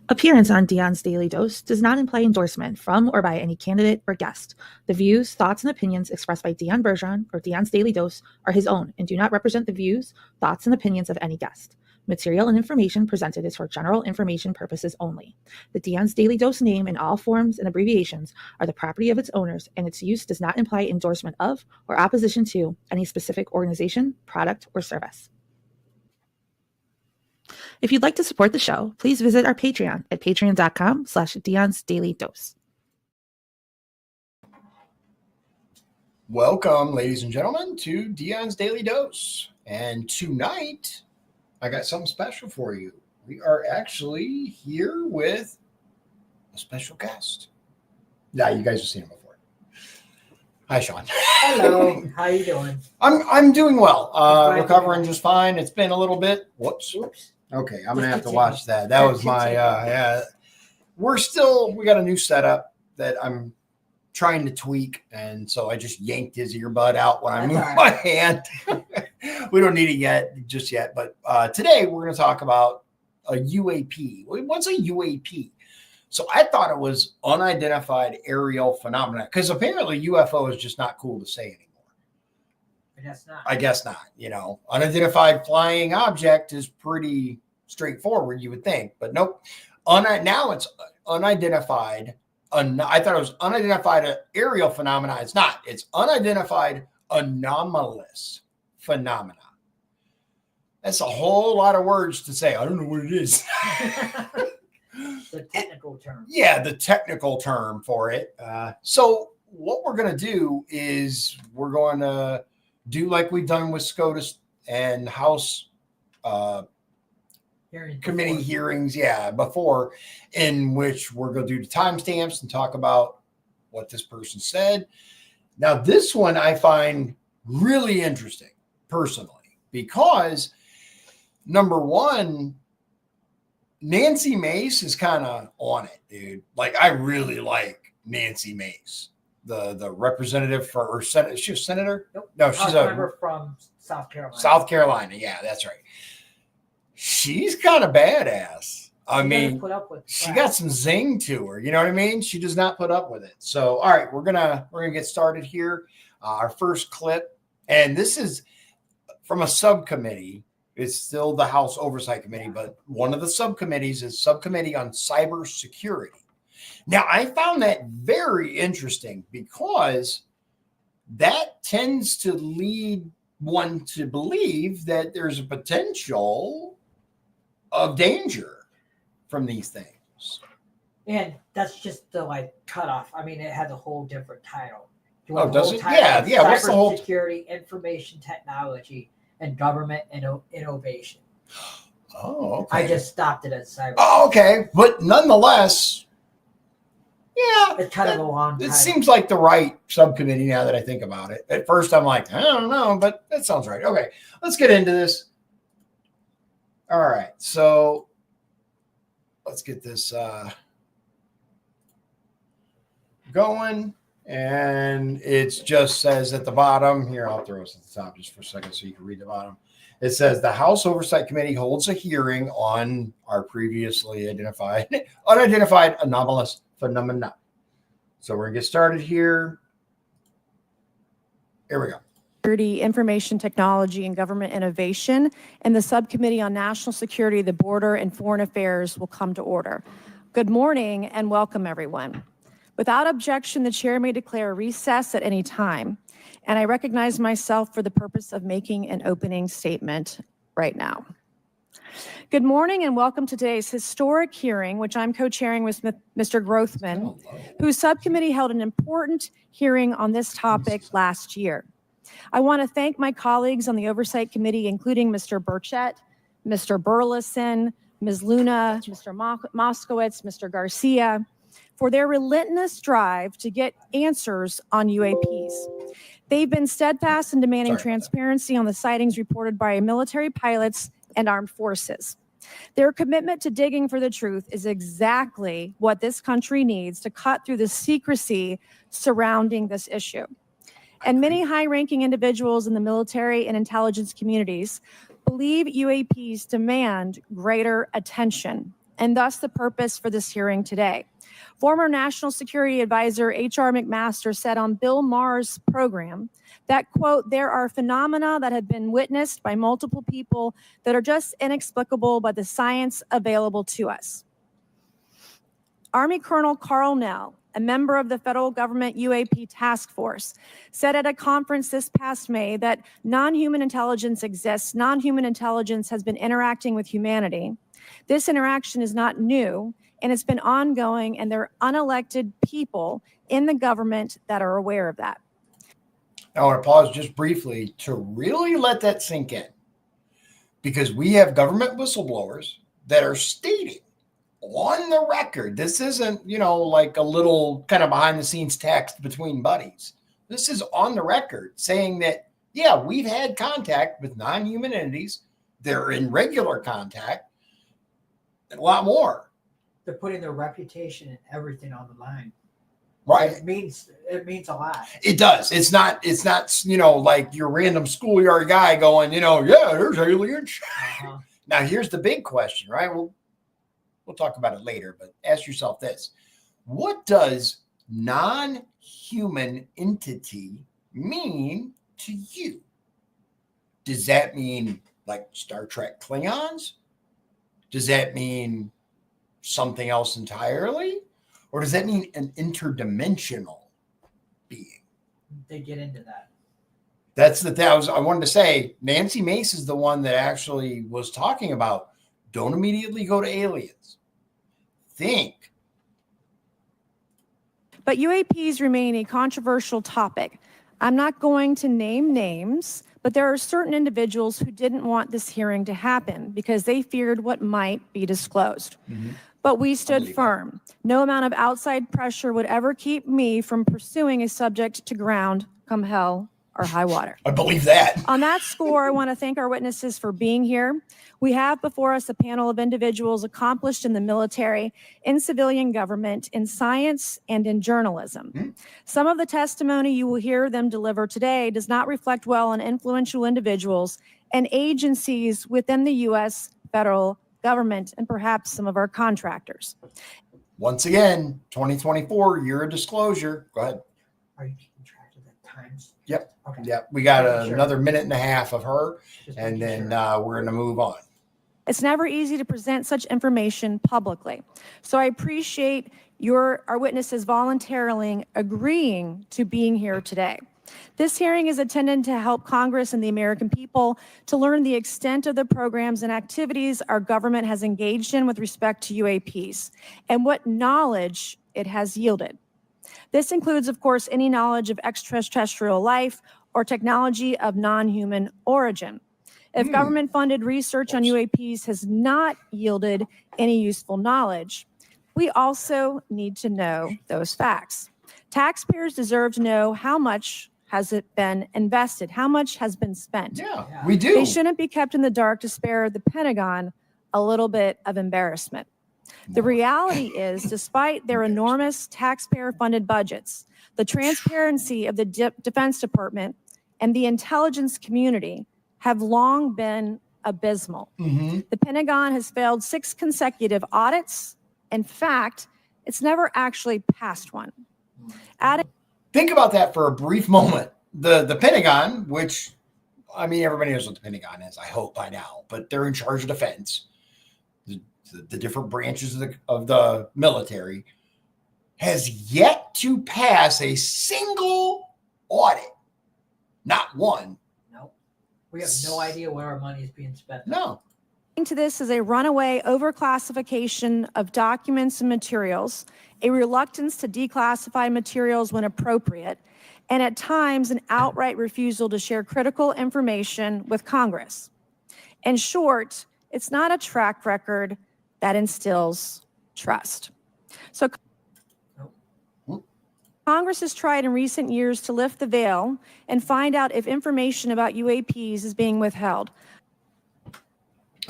Appearance on Dion's Daily Dose does not imply endorsement from or by any candidate or guest. The views, thoughts, and opinions expressed by Dion Bergeron or Dion's Daily Dose are his own and do not represent the views, thoughts, and opinions of any guest. Material and information presented is for general information purposes only. The Dion's Daily Dose name in all forms and abbreviations are the property of its owners, and its use does not imply endorsement of or opposition to any specific organization, product, or service. If you'd like to support the show, please visit our Patreon at patreon.com/Dion's Daily Dose. Welcome, ladies and gentlemen, to Dion's Daily Dose. And tonight, I got something special for you. We are actually here with a special guest. Yeah, you guys have seen him before. Hi, Shawn. Hello. How you doing? I'm doing well. Recovering just fine. It's been a little bit. Whoops. Okay, I'm gonna have to watch that. That was my yeah. We got a new setup that I'm trying to tweak, and so I just yanked his earbud out when I moved my hand. We don't need it just yet, but today we're gonna talk about a UAP. What's a UAP? So I thought it was unidentified aerial phenomena, because apparently UFO is just not cool to say anymore. I guess not. You know, unidentified flying object is pretty straightforward, you would think, but nope. Now it's unidentified. I thought it was unidentified aerial phenomena. It's not. It's unidentified anomalous phenomena. That's a whole lot of words to say. I don't know what it is. The technical term. Yeah, the technical term for it. So what we're going to do is we're going to do like we've done with SCOTUS and House committee hearings, before, in which we're going to do the timestamps and talk about what this person said. Now, this one I find really interesting personally, because number one, Nancy Mace is kind of on it, dude. Like, I really like Nancy Mace, the representative for, or Senate. She a senator? Nope. No, she's a member from South Carolina. South Carolina. Yeah, that's right. She's kind of badass. I mean, she got some zing to her. You know what I mean? She does not put up with it. So, all right, we're gonna get started here. Our first clip, and this is from a subcommittee. It's still the House Oversight Committee, but one of the subcommittees is Subcommittee on Cybersecurity. Now, I found that very interesting, because that tends to lead one to believe that there's a potential of danger from these things. And that's just the cutoff. I mean, it has a whole different title. Oh, does it? Yeah. What's the whole Cybersecurity, Information Technology, and Government Innovation. Oh, okay. I just stopped it at cyber. Oh, okay. But nonetheless, yeah. It's kind of a long time. It seems like the right subcommittee now that I think about it. At first, I'm like, I don't know, but that sounds right. Okay, let's get into this. All right, so let's get this going. And it just says at the bottom here, I'll throw this at the top just for a second so you can read the bottom. It says the House Oversight Committee holds a hearing on our previously unidentified anomalous phenomena. So we're going to get started here. Here we go. Security, Information Technology, and Government Innovation, and the Subcommittee on National Security, the Border, and Foreign Affairs will come to order. Good morning and welcome, everyone. Without objection, the chair may declare a recess at any time, and I recognize myself for the purpose of making an opening statement right now. Good morning and welcome to today's historic hearing, which I'm co-chairing with Mr. Grothman, whose subcommittee held an important hearing on this topic last year. I want to thank my colleagues on the Oversight Committee, including Mr. Burchett, Mr. Burleson, Ms. Luna, Mr. Moskowitz, Mr. Garcia, for their relentless drive to get answers on UAPs. They've been steadfast in demanding transparency on the sightings reported by military pilots and armed forces. Their commitment to digging for the truth is exactly what this country needs to cut through the secrecy surrounding this issue. And many high-ranking individuals in the military and intelligence communities believe UAPs demand greater attention and thus the purpose for this hearing today. Former National Security Advisor H.R. McMaster said on Bill Maher's program that, quote, there are phenomena that have been witnessed by multiple people that are just inexplicable by the science available to us. Army Colonel Carl Nell, a member of the federal government UAP task force, said at a conference this past May that non-human intelligence exists. Non-human intelligence has been interacting with humanity. This interaction is not new, and it's been ongoing, and there are unelected people in the government that are aware of that. I want to pause just briefly to really let that sink in, because we have government whistleblowers that are stating on the record, this isn't, like a little kind of behind the scenes text between buddies. This is on the record saying that, yeah, we've had contact with non-human entities. They're in regular contact and a lot more. They're putting their reputation and everything on the line. Right. It means a lot. It does. It's not, like your random schoolyard guy going, yeah, there's aliens. Uh-huh. Now, here's the big question, right? We'll talk about it later, but ask yourself this. What does non-human entity mean to you? Does that mean like Star Trek Klingons? Does that mean something else entirely? Or does that mean an interdimensional being? They get into that. That's the thing I wanted to say. Nancy Mace is the one that actually was talking about don't immediately go to aliens. Think. But UAPs remain a controversial topic. I'm not going to name names, but there are certain individuals who didn't want this hearing to happen because they feared what might be disclosed. Mm-hmm. But we stood firm. No amount of outside pressure would ever keep me from pursuing a subject to ground, come hell or high water. I believe that. On that score, I want to thank our witnesses for being here. We have before us a panel of individuals accomplished in the military, in civilian government, in science, and in journalism. Mm-hmm. Some of the testimony you will hear them deliver today does not reflect well on influential individuals and agencies within the U.S. federal government and perhaps some of our contractors. Once again, 2024, year of disclosure. Go ahead. Are you keeping track of the times? Yep. Okay. Yep. We got another minute and a half of her, and then we're going to move on. It's never easy to present such information publicly. So I appreciate our witnesses voluntarily agreeing to being here today. This hearing is intended to help Congress and the American people to learn the extent of the programs and activities our government has engaged in with respect to UAPs and what knowledge it has yielded. This includes, of course, any knowledge of extraterrestrial life or technology of non-human origin. If government-funded research on UAPs has not yielded any useful knowledge, we also need to know those facts. Taxpayers deserve to know how much has it been invested, how much has been spent. Yeah, we do. They shouldn't be kept in the dark to spare the Pentagon a little bit of embarrassment. The reality is, despite their enormous taxpayer-funded budgets, the transparency of the Defense Department and the intelligence community have long been abysmal. Mm-hmm. The Pentagon has failed 6 consecutive audits. In fact, it's never actually passed one. Think about that for a brief moment. The Pentagon, which, I mean, everybody knows what the Pentagon is, I hope by now, but they're in charge of defense. The different branches of the military has yet to pass a single audit. Not one. No. We have no idea where our money is being spent. No. To this is a runaway overclassification of documents and materials, a reluctance to declassify materials when appropriate, and at times an outright refusal to share critical information with Congress. In short, it's not a track record that instills trust. So Congress has tried in recent years to lift the veil and find out if information about UAPs is being withheld.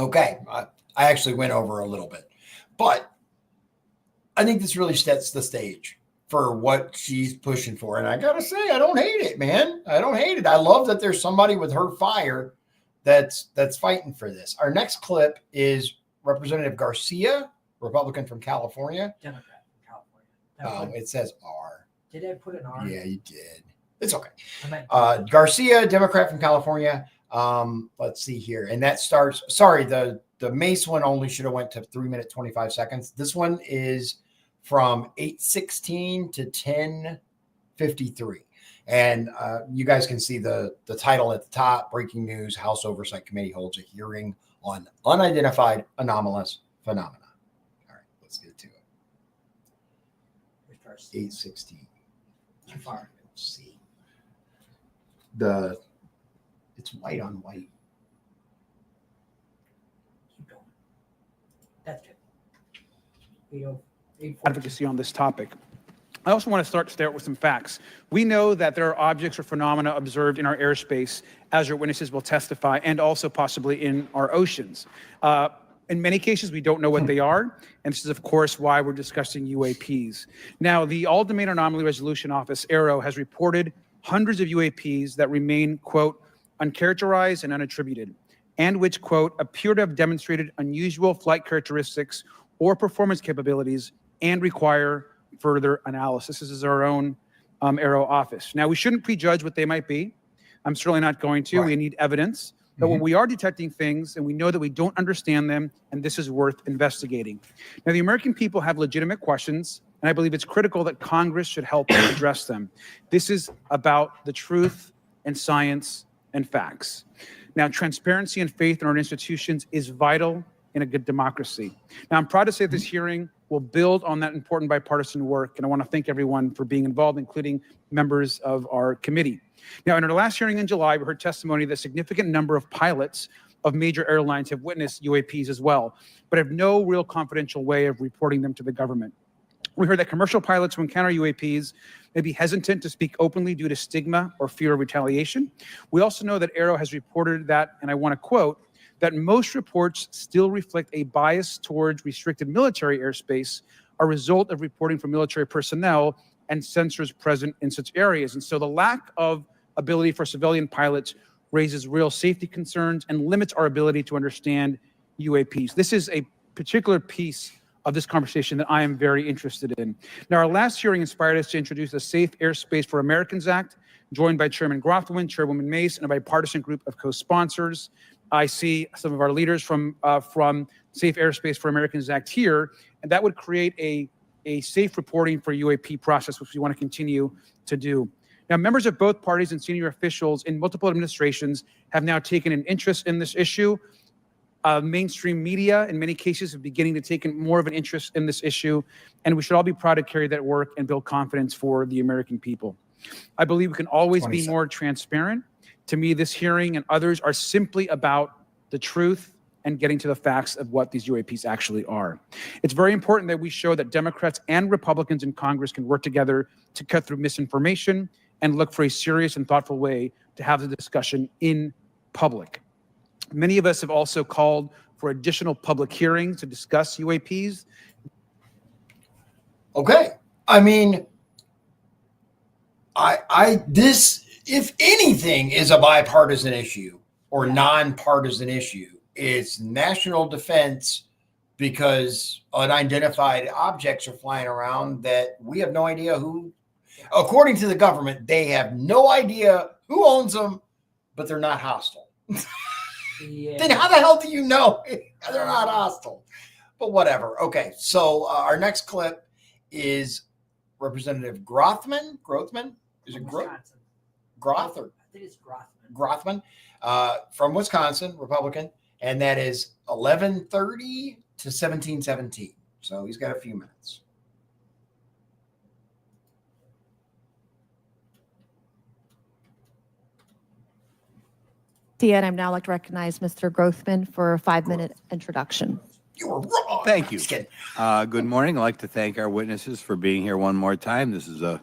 Okay, I actually went over a little bit, but I think this really sets the stage for what she's pushing for. And I got to say, I don't hate it, man. I don't hate it. I love that there's somebody with her fire that's fighting for this. Our next clip is Representative Garcia Republican from California. Democrat from California. It says R. Did I put an R? Yeah, you did. It's okay. I meant Garcia, Democrat from California. Let's see here. And that starts, sorry, the Mace one only should have went to 3 minutes, 25 seconds. This one is from 8:16 to 10:53. And you guys can see the title at the top, breaking news, House Oversight Committee holds a hearing on unidentified anomalous phenomena. All right, let's get to it. 8:16. Too far. Let's see. It's white on white. Keep going. That's good. Advocacy on this topic. I also want to start with some facts. We know that there are objects or phenomena observed in our airspace, as our witnesses will testify, and also possibly in our oceans. In many cases, we don't know what they are, and this is, of course, why we're discussing UAPs. Now, the All-Domain Anomaly Resolution Office, AARO, has reported hundreds of UAPs that remain, quote, uncharacterized and unattributed, and which, quote, appear to have demonstrated unusual flight characteristics or performance capabilities and require further analysis. This is our own AARO office. Now, we shouldn't prejudge what they might be. I'm certainly not going to. Right. We need evidence. But when we are detecting things and we know that we don't understand them, and this is worth investigating. Now, the American people have legitimate questions, and I believe it's critical that Congress should help address them. This is about the truth and science and facts. Now, transparency and faith in our institutions is vital in a good democracy. Now, I'm proud to say that this hearing will build on that important bipartisan work, and I want to thank everyone for being involved, including members of our committee. Now, in our last hearing in July, we heard testimony that a significant number of pilots of major airlines have witnessed UAPs as well, but have no real confidential way of reporting them to the government. We heard that commercial pilots who encounter UAPs may be hesitant to speak openly due to stigma or fear of retaliation. We also know that AARO has reported that, and I want to quote, that most reports still reflect a bias towards restricted military airspace, a result of reporting from military personnel and sensors present in such areas. And so the lack of ability for civilian pilots raises real safety concerns and limits our ability to understand UAPs. This is a particular piece of this conversation that I am very interested in. Now, our last hearing inspired us to introduce the Safe Airspace for Americans Act, joined by Chairman Grothman, Chairwoman Mace, and a bipartisan group of co-sponsors. I see some of our leaders from Safe Airspace for Americans Act here, and that would create a safe reporting for UAP process, which we want to continue to do. Now, members of both parties and senior officials in multiple administrations have now taken an interest in this issue. Mainstream media, in many cases, are beginning to take more of an interest in this issue, and we should all be proud to carry that work and build confidence for the American people. I believe we can always be more transparent. To me, this hearing and others are simply about the truth and getting to the facts of what these UAPs actually are. It's very important that we show that Democrats and Republicans in Congress can work together to cut through misinformation and look for a serious and thoughtful way to have the discussion in public. Many of us have also called for additional public hearings to discuss UAPs. Okay. I mean, this, if anything, is a bipartisan issue or nonpartisan issue. It's national defense because unidentified objects are flying around that we have no idea who, according to the government, they have no idea who owns them, but they're not hostile. Yeah. Then how the hell do you know they're not hostile? But whatever. Okay, so our next clip is Representative Grothman. Is it Wisconsin. Groth or I think it's Grothman. Grothman from Wisconsin, Republican, and that is 11:30 to 17:17. So he's got a few minutes. Dion, I'd now like to recognize Mr. Grothman for a 5-minute introduction. You were wrong. Thank you. Just kidding. Good morning. I'd like to thank our witnesses for being here one more time. This is a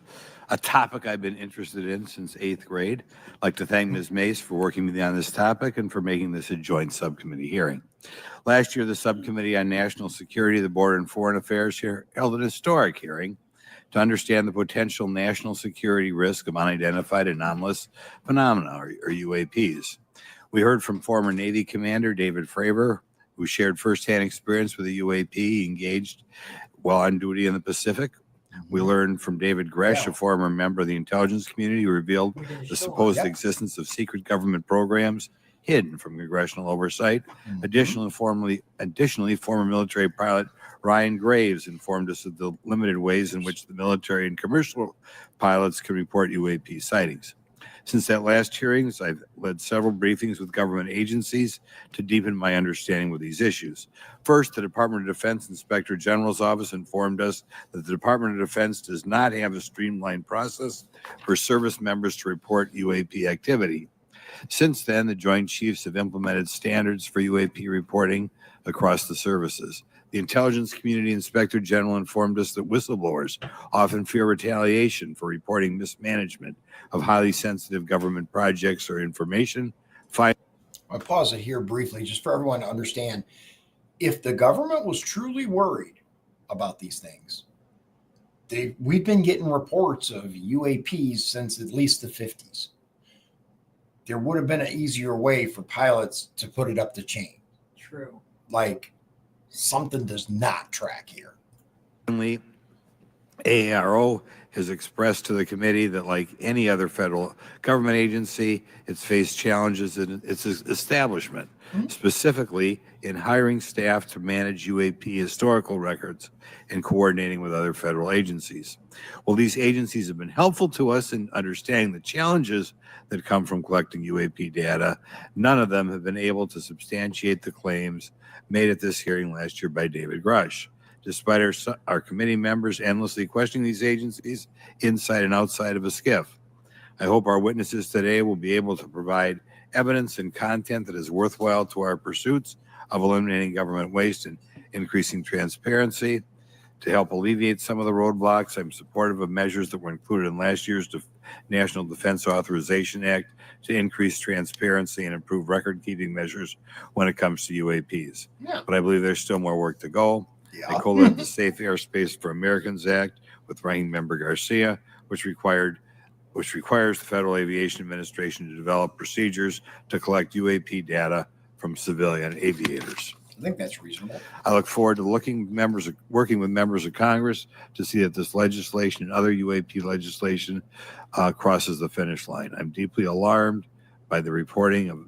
topic I've been interested in since 8th grade. I'd like to thank Ms. Mace for working with me on this topic and for making this a joint subcommittee hearing. Last year, the Subcommittee on National Security, the Border and Foreign Affairs held an historic hearing to understand the potential national security risk of unidentified anomalous phenomena, or UAPs. We heard from former Navy Commander David Fravor, who shared firsthand experience with the UAP engaged while on duty in the Pacific. We learned from David Gresh, a former member of the intelligence community, who revealed We did a the show on supposed Yep. existence of secret government programs hidden from congressional oversight. Additionally, former military pilot Ryan Graves informed us of the limited ways in which the military and commercial pilots can report UAP sightings. Since that last hearings, I've led several briefings with government agencies to deepen my understanding with these issues. First, the Department of Defense Inspector General's Office informed us that the Department of Defense does not have a streamlined process for service members to report UAP activity. Since then, the Joint Chiefs have implemented standards for UAP reporting across the services. The Intelligence Community Inspector General informed us that whistleblowers often fear retaliation for reporting mismanagement of highly sensitive government projects or information. I'll pause it here briefly just for everyone to understand. If the government was truly worried about these things, we've been getting reports of UAPs since at least the 50s. There would have been an easier way for pilots to put it up the chain. True. Like, something does not track here. Finally, AARO has expressed to the committee that, like any other federal government agency, it's faced challenges in its establishment, specifically in hiring staff to manage UAP historical records and coordinating with other federal agencies. While these agencies have been helpful to us in understanding the challenges that come from collecting UAP data, none of them have been able to substantiate the claims made at this hearing last year by David Grush. Despite our committee members endlessly questioning these agencies inside and outside of a SCIF. I hope our witnesses today will be able to provide evidence and content that is worthwhile to our pursuits of eliminating government waste and increasing transparency. To help alleviate some of the roadblocks, I'm supportive of measures that were included in last year's National Defense Authorization Act to increase transparency and improve record-keeping measures when it comes to UAPs. Yeah. But I believe there's still more work to go. I Yeah. co-led the Safe Airspace for Americans Act with Ranking Member Garcia, which requires the Federal Aviation Administration to develop procedures to collect UAP data from civilian aviators. I think that's reasonable. I look forward to working with members of Congress to see that this legislation and other UAP legislation crosses the finish line. I'm deeply alarmed by the reporting of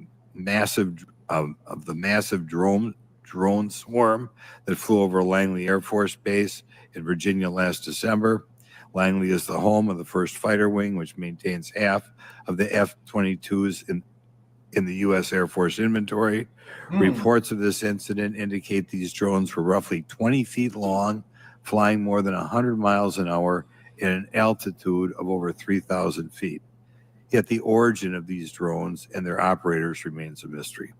the massive drone swarm that flew over Langley Air Force Base in Virginia last December. Langley is the home of the 1st Fighter Wing, which maintains half of the F-22s in the U.S. Air Force inventory. Reports of this incident indicate these drones were roughly 20 feet long, flying more than 100 miles an hour at an altitude of over 3,000 feet. Yet the origin of these drones and their operators remains a mystery.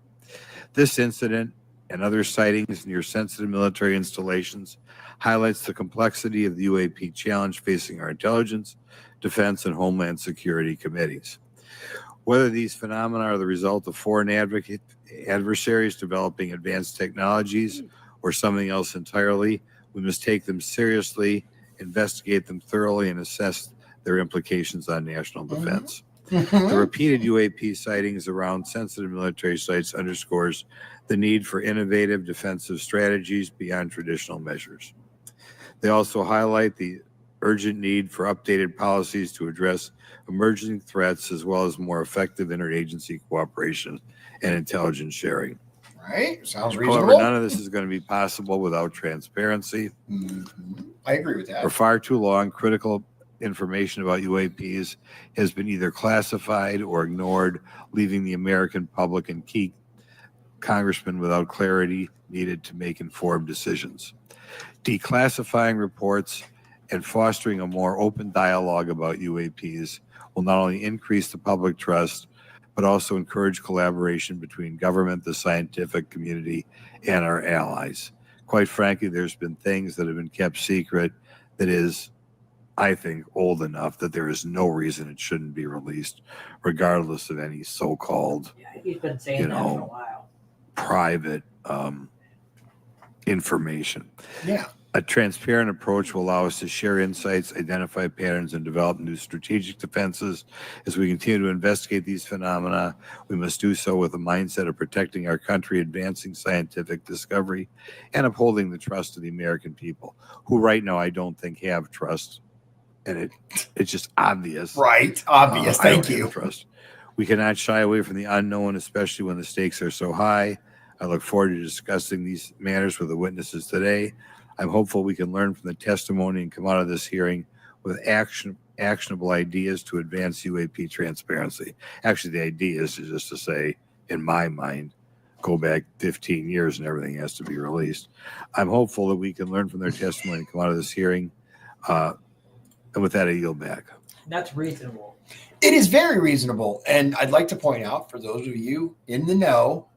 This incident and other sightings near sensitive military installations highlights the complexity of the UAP challenge facing our intelligence, defense, and homeland security committees. Whether these phenomena are the result of foreign adversaries developing advanced technologies or something else entirely, we must take them seriously, investigate them thoroughly, and assess their implications on national defense. The repeated UAP sightings around sensitive military sites underscores the need for innovative defensive strategies beyond traditional measures. They also highlight the urgent need for updated policies to address emerging threats as well as more effective interagency cooperation and intelligence sharing. Right? Sounds reasonable. However, none of this is going to be possible without transparency. I agree with that. For far too long, critical information about UAPs has been either classified or ignored, leaving the American public and key congressmen without clarity needed to make informed decisions. Declassifying reports and fostering a more open dialogue about UAPs will not only increase the public trust, but also encourage collaboration between government, the scientific community, and our allies. Quite frankly, there's been things that have been kept secret that is, I think, old enough that there is no reason it shouldn't be released, regardless of any so-called Yeah, he's been saying that for a while. private information. Yeah. A transparent approach will allow us to share insights, identify patterns, and develop new strategic defenses. As we continue to investigate these phenomena, we must do so with a mindset of protecting our country, advancing scientific discovery, and upholding the trust of the American people, who right now I don't think have trust. And it's just obvious. Right. Obvious. I don't Thank you. have trust. We cannot shy away from the unknown, especially when the stakes are so high. I look forward to discussing these matters with the witnesses today. I'm hopeful we can learn from the testimony and come out of this hearing with actionable ideas to advance UAP transparency. Actually, the idea is just to say, in my mind, go back 15 years and everything has to be released. I'm hopeful that we can learn from their testimony and come out of this hearing. And with that, I yield back. That's reasonable. It is very reasonable. And I'd like to point out, for those of you in the know,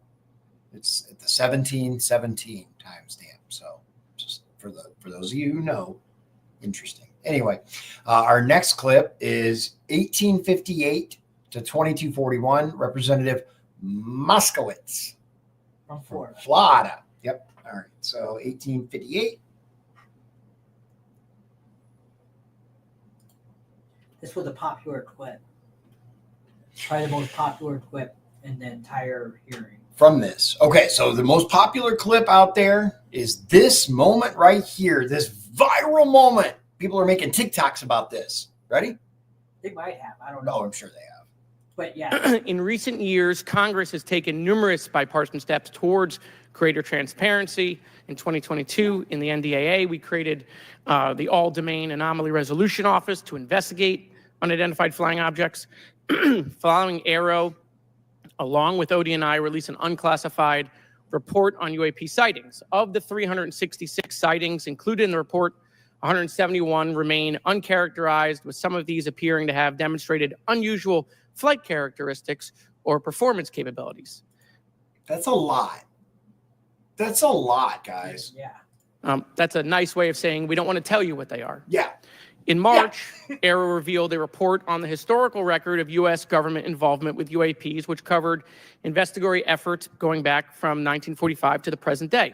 it's at the 1717 timestamp. So just for those of you who know, interesting. Anyway, our next clip is 1858 to 2241, Representative Moskowitz From Florida. Florida. Yep. All right. So 1858. This was a popular clip. Probably the most popular clip in the entire hearing. From this. Okay, so the most popular clip out there is this moment right here, this viral moment. People are making TikToks about this. Ready? They might have. I don't know. Oh, I'm sure they have. But yeah. In recent years, Congress has taken numerous bipartisan steps towards greater transparency. In 2022, in the NDAA, we created the All-Domain Anomaly Resolution Office to investigate unidentified flying objects. Following Aero, along with ODNI, released an unclassified report on UAP sightings. Of the 366 sightings included in the report, 171 remain uncharacterized, with some of these appearing to have demonstrated unusual flight characteristics or performance capabilities. That's a lot. That's a lot, guys. Yeah. That's a nice way of saying we don't want to tell you what they are. Yeah. In March, Aero revealed a report on the historical record of U.S. government involvement with UAPs, which covered investigatory efforts going back from 1945 to the present day.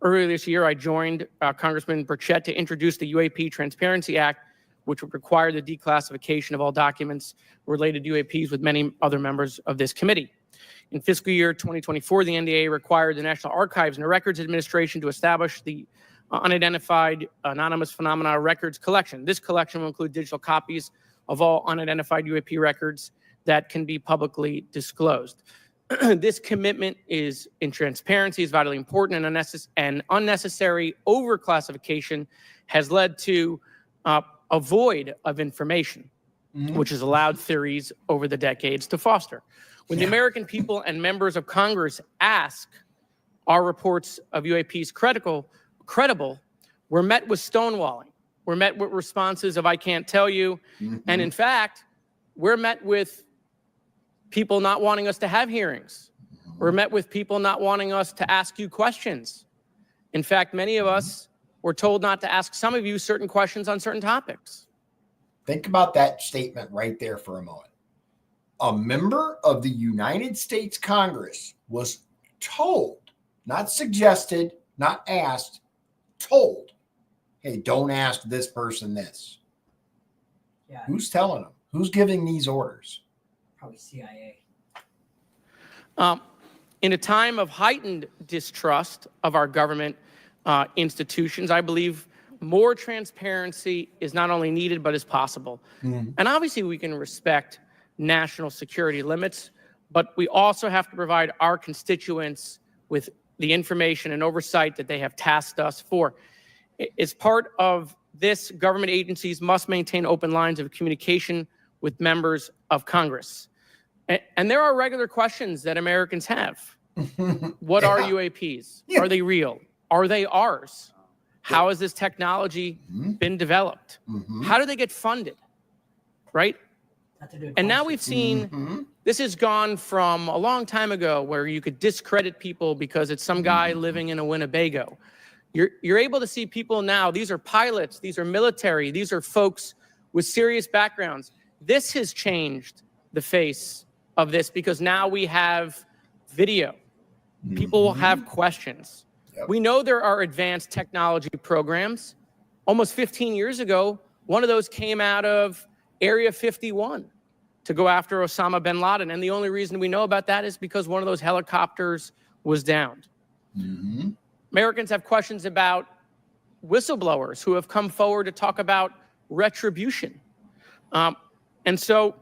Earlier this year, I joined Congressman Burchett to introduce the UAP Transparency Act, which would require the declassification of all documents related to UAPs with many other members of this committee. In fiscal year 2024, the NDAA required the National Archives and Records Administration to establish the Unidentified Anonymous Phenomena Records Collection. This collection will include digital copies of all unidentified UAP records that can be publicly disclosed. This commitment in transparency is vitally important, and unnecessary overclassification has led to a void of information, which has allowed theories over the decades to foster. When the American people and members of Congress ask, are reports of UAPs credible, we're met with stonewalling. We're met with responses of, I can't tell you. And in fact, we're met with people not wanting us to have hearings. We're met with people not wanting us to ask you questions. In fact, many of us were told not to ask some of you certain questions on certain topics. Think about that statement right there for a moment. A member of the United States Congress was told, not suggested, not asked, told, hey, don't ask this person this. Yeah. Who's telling them? Who's giving these orders? Probably CIA. In a time of heightened distrust of our government institutions, I believe more transparency is not only needed, but is possible. And obviously we can respect national security limits, but we also have to provide our constituents with the information and oversight that they have tasked us for. As part of this, government agencies must maintain open lines of communication with members of Congress. And there are regular questions that Americans have. What are UAPs? Are they real? Are they ours? How has this technology been developed? How do they get funded? Right? And now we've seen, this has gone from a long time ago where you could discredit people because it's some guy living in a Winnebago. You're able to see people now, these are pilots, these are military, these are folks with serious backgrounds. This has changed the face of this because now we have video. People will have questions. We know there are advanced technology programs. Almost 15 years ago, one of those came out of Area 51 to go after Osama bin Laden. And the only reason we know about that is because one of those helicopters was downed. Mm-hmm. Americans have questions about whistleblowers who have come forward to talk about retribution. And so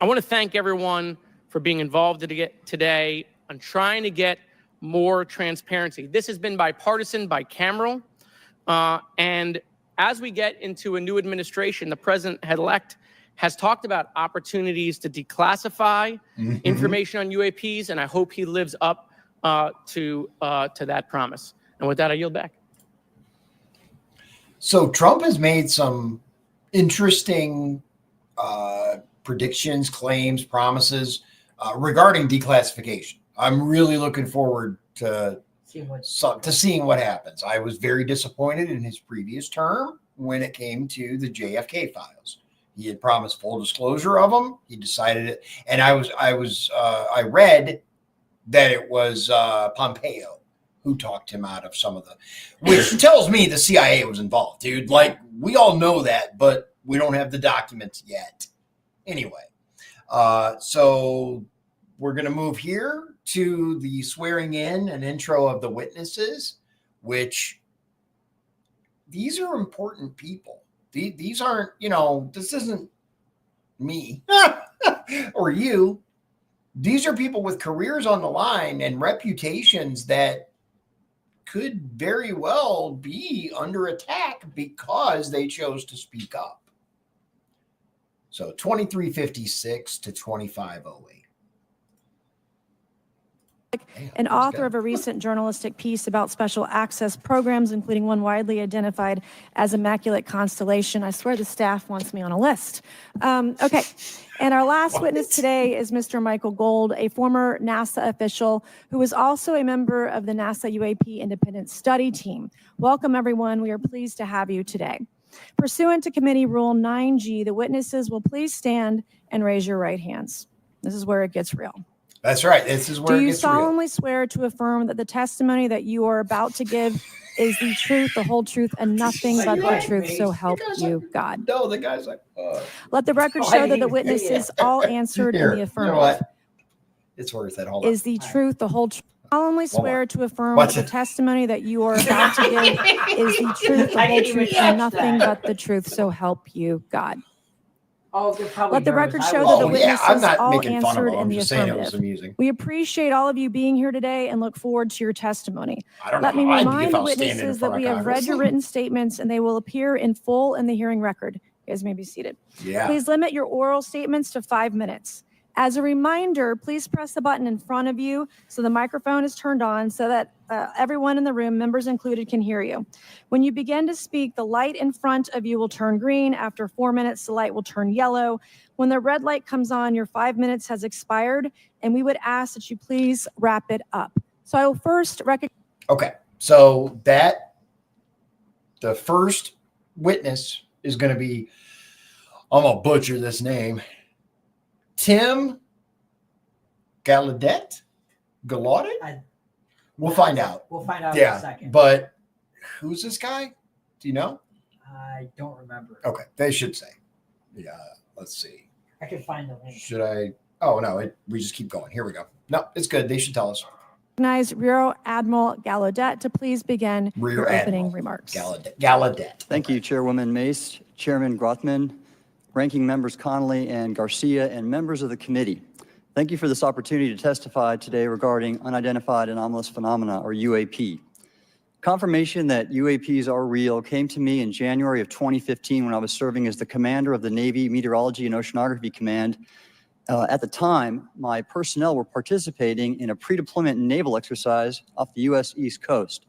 I want to thank everyone for being involved today on trying to get more transparency. This has been bipartisan, bicameral. And as we get into a new administration, the president-elect has talked about opportunities to declassify information on UAPs, and I hope he lives up to that promise. And with that, I yield back. So Trump has made some interesting predictions, claims, promises regarding declassification. I'm really looking forward to seeing what happens. I was very disappointed in his previous term when it came to the JFK files. He had promised full disclosure of them. He decided it, and I read that it was Pompeo who talked him out of some of the, which tells me the CIA was involved, dude. Like, we all know that, but we don't have the documents yet. Anyway, so we're going to move here to the swearing in and intro of the witnesses, which these are important people. These aren't, this isn't me or you. These are people with careers on the line and reputations that could very well be under attack because they chose to speak up. So 2356 to 2508. An author of a recent journalistic piece about special access programs, including one widely identified as Immaculate Constellation. I swear the staff wants me on a list. Okay. And our last witness today is Mr. Michael Gold, a former NASA official who is also a member of the NASA UAP Independent Study Team. Welcome, everyone. We are pleased to have you today. Pursuant to Committee Rule 9G, the witnesses will please stand and raise your right hands. This is where it gets real. That's right. This is where it Do you gets real. solemnly swear to affirm that the testimony that you are about to give is the truth, the whole truth, and nothing but the truth, so help you God? No, the guy's like, Let the record show that the witnesses all answered in the you know affirmative. what? It's worth it. Hold on. Is the truth, the whole truth? Solemnly swear to affirm What's that the it? testimony that you are about to give is the truth, the whole truth, and nothing but the truth, so help you God. Oh, they're probably Let the nervous. record I show was- that the Oh, yeah, I'm witnesses not all making fun of answered him. in I'm the just saying it was affirmative. amusing. We appreciate all of you being here today and look forward to your testimony. I don't Let know me how I'd be remind if the I was standing in witnesses front that of we have read Congress. your written statements and they will appear in full in the hearing record. You guys may be seated. Yeah. Please limit your oral statements to 5 minutes. As a reminder, please press the button in front of you so the microphone is turned on so that everyone in the room, members included, can hear you. When you begin to speak, the light in front of you will turn green. After 4 minutes, the light will turn yellow. When the red light comes on, your 5 minutes has expired, and we would ask that you please wrap it up. So I will first recognize. Okay. So the first witness is going to be, I'm going to butcher this name, Tim Gallaudet? We'll find out. We'll find out in a second. But who's this guy? Do you know? I don't remember. Okay. They should say. Yeah. Let's see. I can find the link. Should I? Oh, no. We just keep going. Here we go. No, it's good. They should tell us. Rear Admiral Gallaudet to please begin your opening remarks. Gallaudet. Thank you, Chairwoman Mace, Chairman Grothman, Ranking Members Connolly and Garcia, and members of the committee. Thank you for this opportunity to testify today regarding unidentified anomalous phenomena, or UAP. Confirmation that UAPs are real came to me in January of 2015 when I was serving as the commander of the Navy Meteorology and Oceanography Command. At the time, my personnel were participating in a pre-deployment naval exercise off the U.S. East Coast.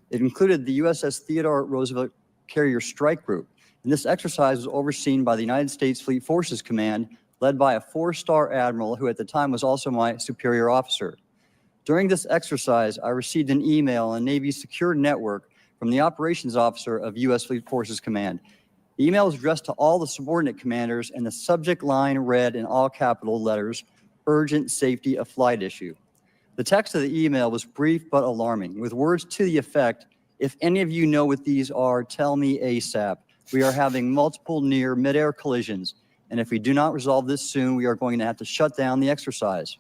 It included the USS Theodore Roosevelt Carrier Strike Group, and this exercise was overseen by the United States Fleet Forces Command, led by a 4-star admiral who at the time was also my superior officer. During this exercise, I received an email on Navy's secure network from the operations officer of U.S. Fleet Forces Command. The email was addressed to all the subordinate commanders, and the subject line read in all capital letters, "Urgent Safety of Flight Issue." The text of the email was brief but alarming, with words to the effect, "If any of you know what these are, tell me ASAP. We are having multiple near mid-air collisions, and if we do not resolve this soon, we are going to have to shut down the exercise."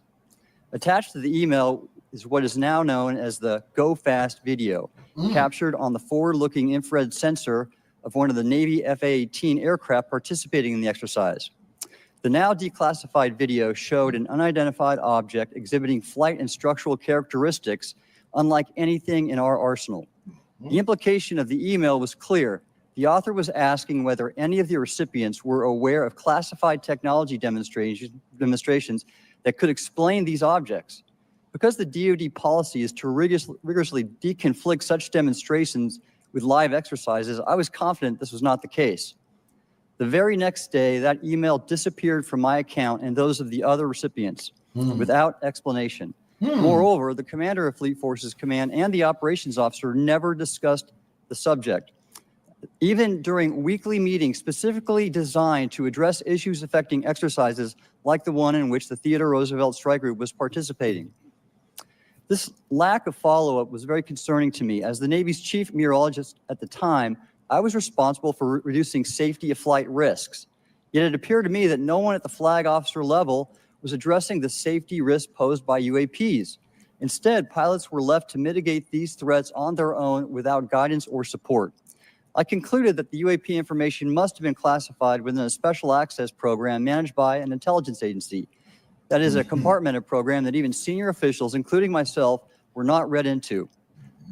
Attached to the email is what is now known as the Go Fast video, captured on the forward-looking infrared sensor of one of the Navy F-A-18 aircraft participating in the exercise. The now declassified video showed an unidentified object exhibiting flight and structural characteristics unlike anything in our arsenal. The implication of the email was clear. The author was asking whether any of the recipients were aware of classified technology demonstrations that could explain these objects. Because the DoD policy is to rigorously deconflict such demonstrations with live exercises, I was confident this was not the case. The very next day, that email disappeared from my account and those of the other recipients without explanation. Moreover, the commander of Fleet Forces Command and the operations officer never discussed the subject. Even during weekly meetings specifically designed to address issues affecting exercises like the one in which the Theodore Roosevelt Strike Group was participating. This lack of follow-up was very concerning to me. As the Navy's chief meteorologist at the time, I was responsible for reducing safety of flight risks. Yet it appeared to me that no one at the flag officer level was addressing the safety risk posed by UAPs. Instead, pilots were left to mitigate these threats on their own without guidance or support. I concluded that the UAP information must have been classified within a special access program managed by an intelligence agency. That is a compartmented program that even senior officials, including myself, were not read into.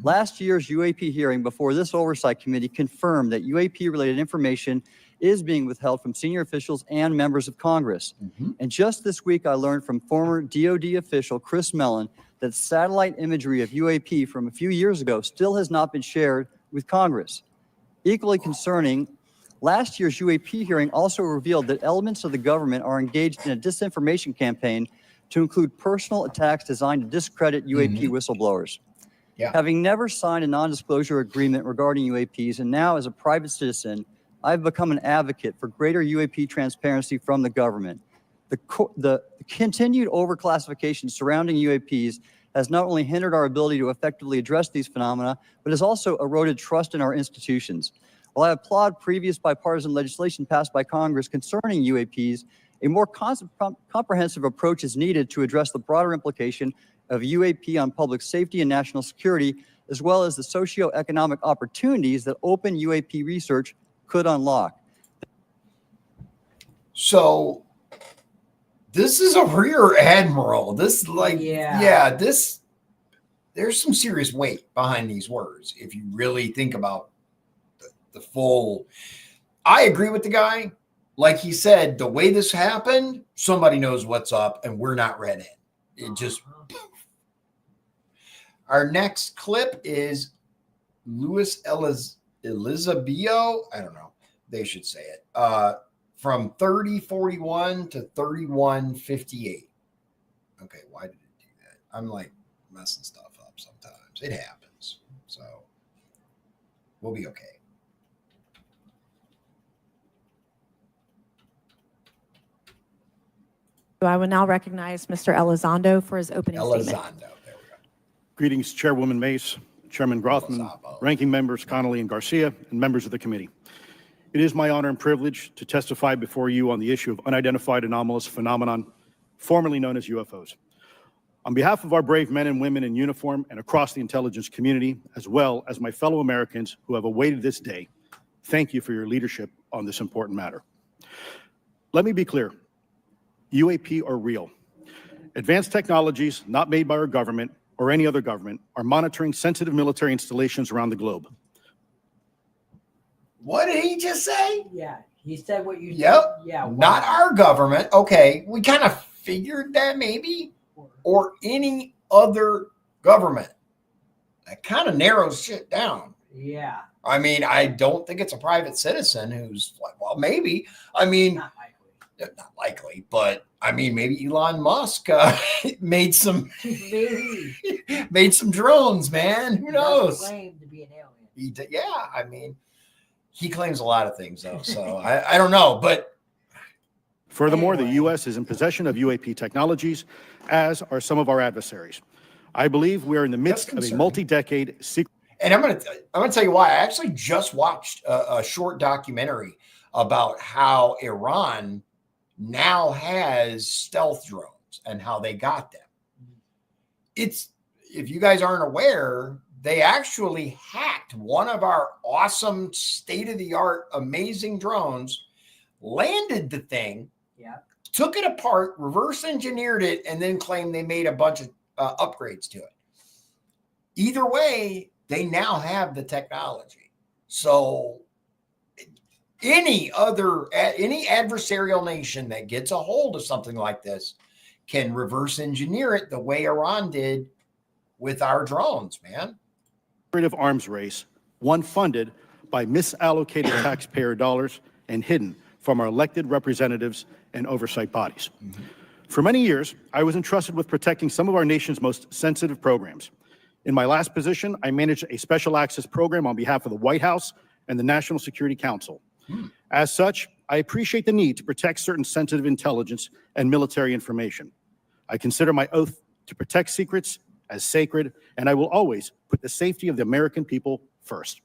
Last year's UAP hearing before this Oversight Committee confirmed that UAP-related information is being withheld from senior officials and members of Congress. And just this week, I learned from former DoD official Chris Mellon that satellite imagery of UAP from a few years ago still has not been shared with Congress. Equally concerning, last year's UAP hearing also revealed that elements of the government are engaged in a disinformation campaign to include personal attacks designed to discredit UAP whistleblowers. Having never signed a non-disclosure agreement regarding UAPs, and now as a private citizen, I've become an advocate for greater UAP transparency from the government. The continued overclassification surrounding UAPs has not only hindered our ability to effectively address these phenomena, but has also eroded trust in our institutions. While I applaud previous bipartisan legislation passed by Congress concerning UAPs, a more comprehensive approach is needed to address the broader implication of UAP on public safety and national security, as well as the socioeconomic opportunities that open UAP research could unlock. So this is a rear admiral. This there's some serious weight behind these words. If you really think about the full, I agree with the guy. Like he said, the way this happened, somebody knows what's up and we're not read it. It just, our next clip is Luis Elizabio. I don't know. They should say it. From 3041 to 3158. Okay, why did it do that? I'm like messing stuff up sometimes. It happens. So we'll be okay. I will now recognize Mr. Elizondo for his opening statement. Elizondo, there we go. Greetings, Chairwoman Mace, Chairman Grothman, Ranking Members Connolly and Garcia, and members of the committee. It is my honor and privilege to testify before you on the issue of unidentified anomalous phenomenon, formerly known as UFOs. On behalf of our brave men and women in uniform and across the intelligence community, as well as my fellow Americans who have awaited this day, thank you for your leadership on this important matter. Let me be clear. UAP are real. Advanced technologies not made by our government or any other government are monitoring sensitive military installations around the globe. What did he just say? Yeah, he said what you Yep. said. Yeah. Not our government. Okay, we kind of figured that maybe, or any other government. That kind of narrows shit down. Yeah. I mean, I don't think it's a private citizen who's like, well, maybe. I mean, Not likely. not likely, but I mean, maybe Elon Musk made some Maybe. made some drones, man. Who He knows? doesn't claim to be an alien. He did, yeah, I mean, he claims a lot of things though, so I don't know, but Furthermore, Anyway. the U.S. is in possession of UAP technologies, as are some of our adversaries. I believe we are in the midst of a concerning. multi-decade secret. And I'm gonna tell you why. I actually just watched a short documentary about how Iran now has stealth drones and how they got them. It's, if you guys aren't aware, they actually hacked one of our awesome state-of-the-art amazing drones, landed the thing, took it apart, reverse engineered it, and then claimed they made a bunch of upgrades to it. Either way, they now have the technology. So any adversarial nation that gets a hold of something like this can reverse engineer it the way Iran did with our drones, man. Arms race, one funded by misallocated taxpayer dollars and hidden from our elected representatives and oversight bodies. For many years, I was entrusted with protecting some of our nation's most sensitive programs. In my last position, I managed a special access program on behalf of the White House and the National Security Council. As such, I appreciate the need to protect certain sensitive intelligence and military information. I consider my oath to protect secrets as sacred, and I will always put the safety of the American people first.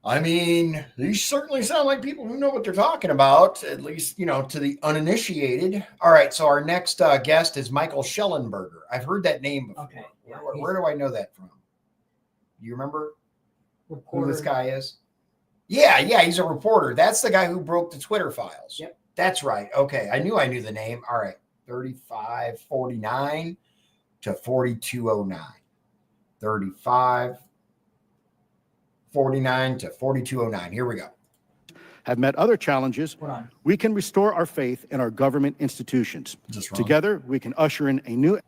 I mean, these certainly sound like people who know what they're talking about, at least, you know, to the uninitiated. All right, so our next guest is Michael Schellenberger. I've heard that name before. Okay. Yeah, Where do I know that from? Do you remember who this guy is? Yeah, he's a reporter. That's the guy who broke the Twitter files. Yep. That's right. Okay, I knew the name. All right, 3549 to 4209. 3549 to 4209. Here we go. Have met other challenges, we can restore our faith in our government institutions. Together, we can usher in a new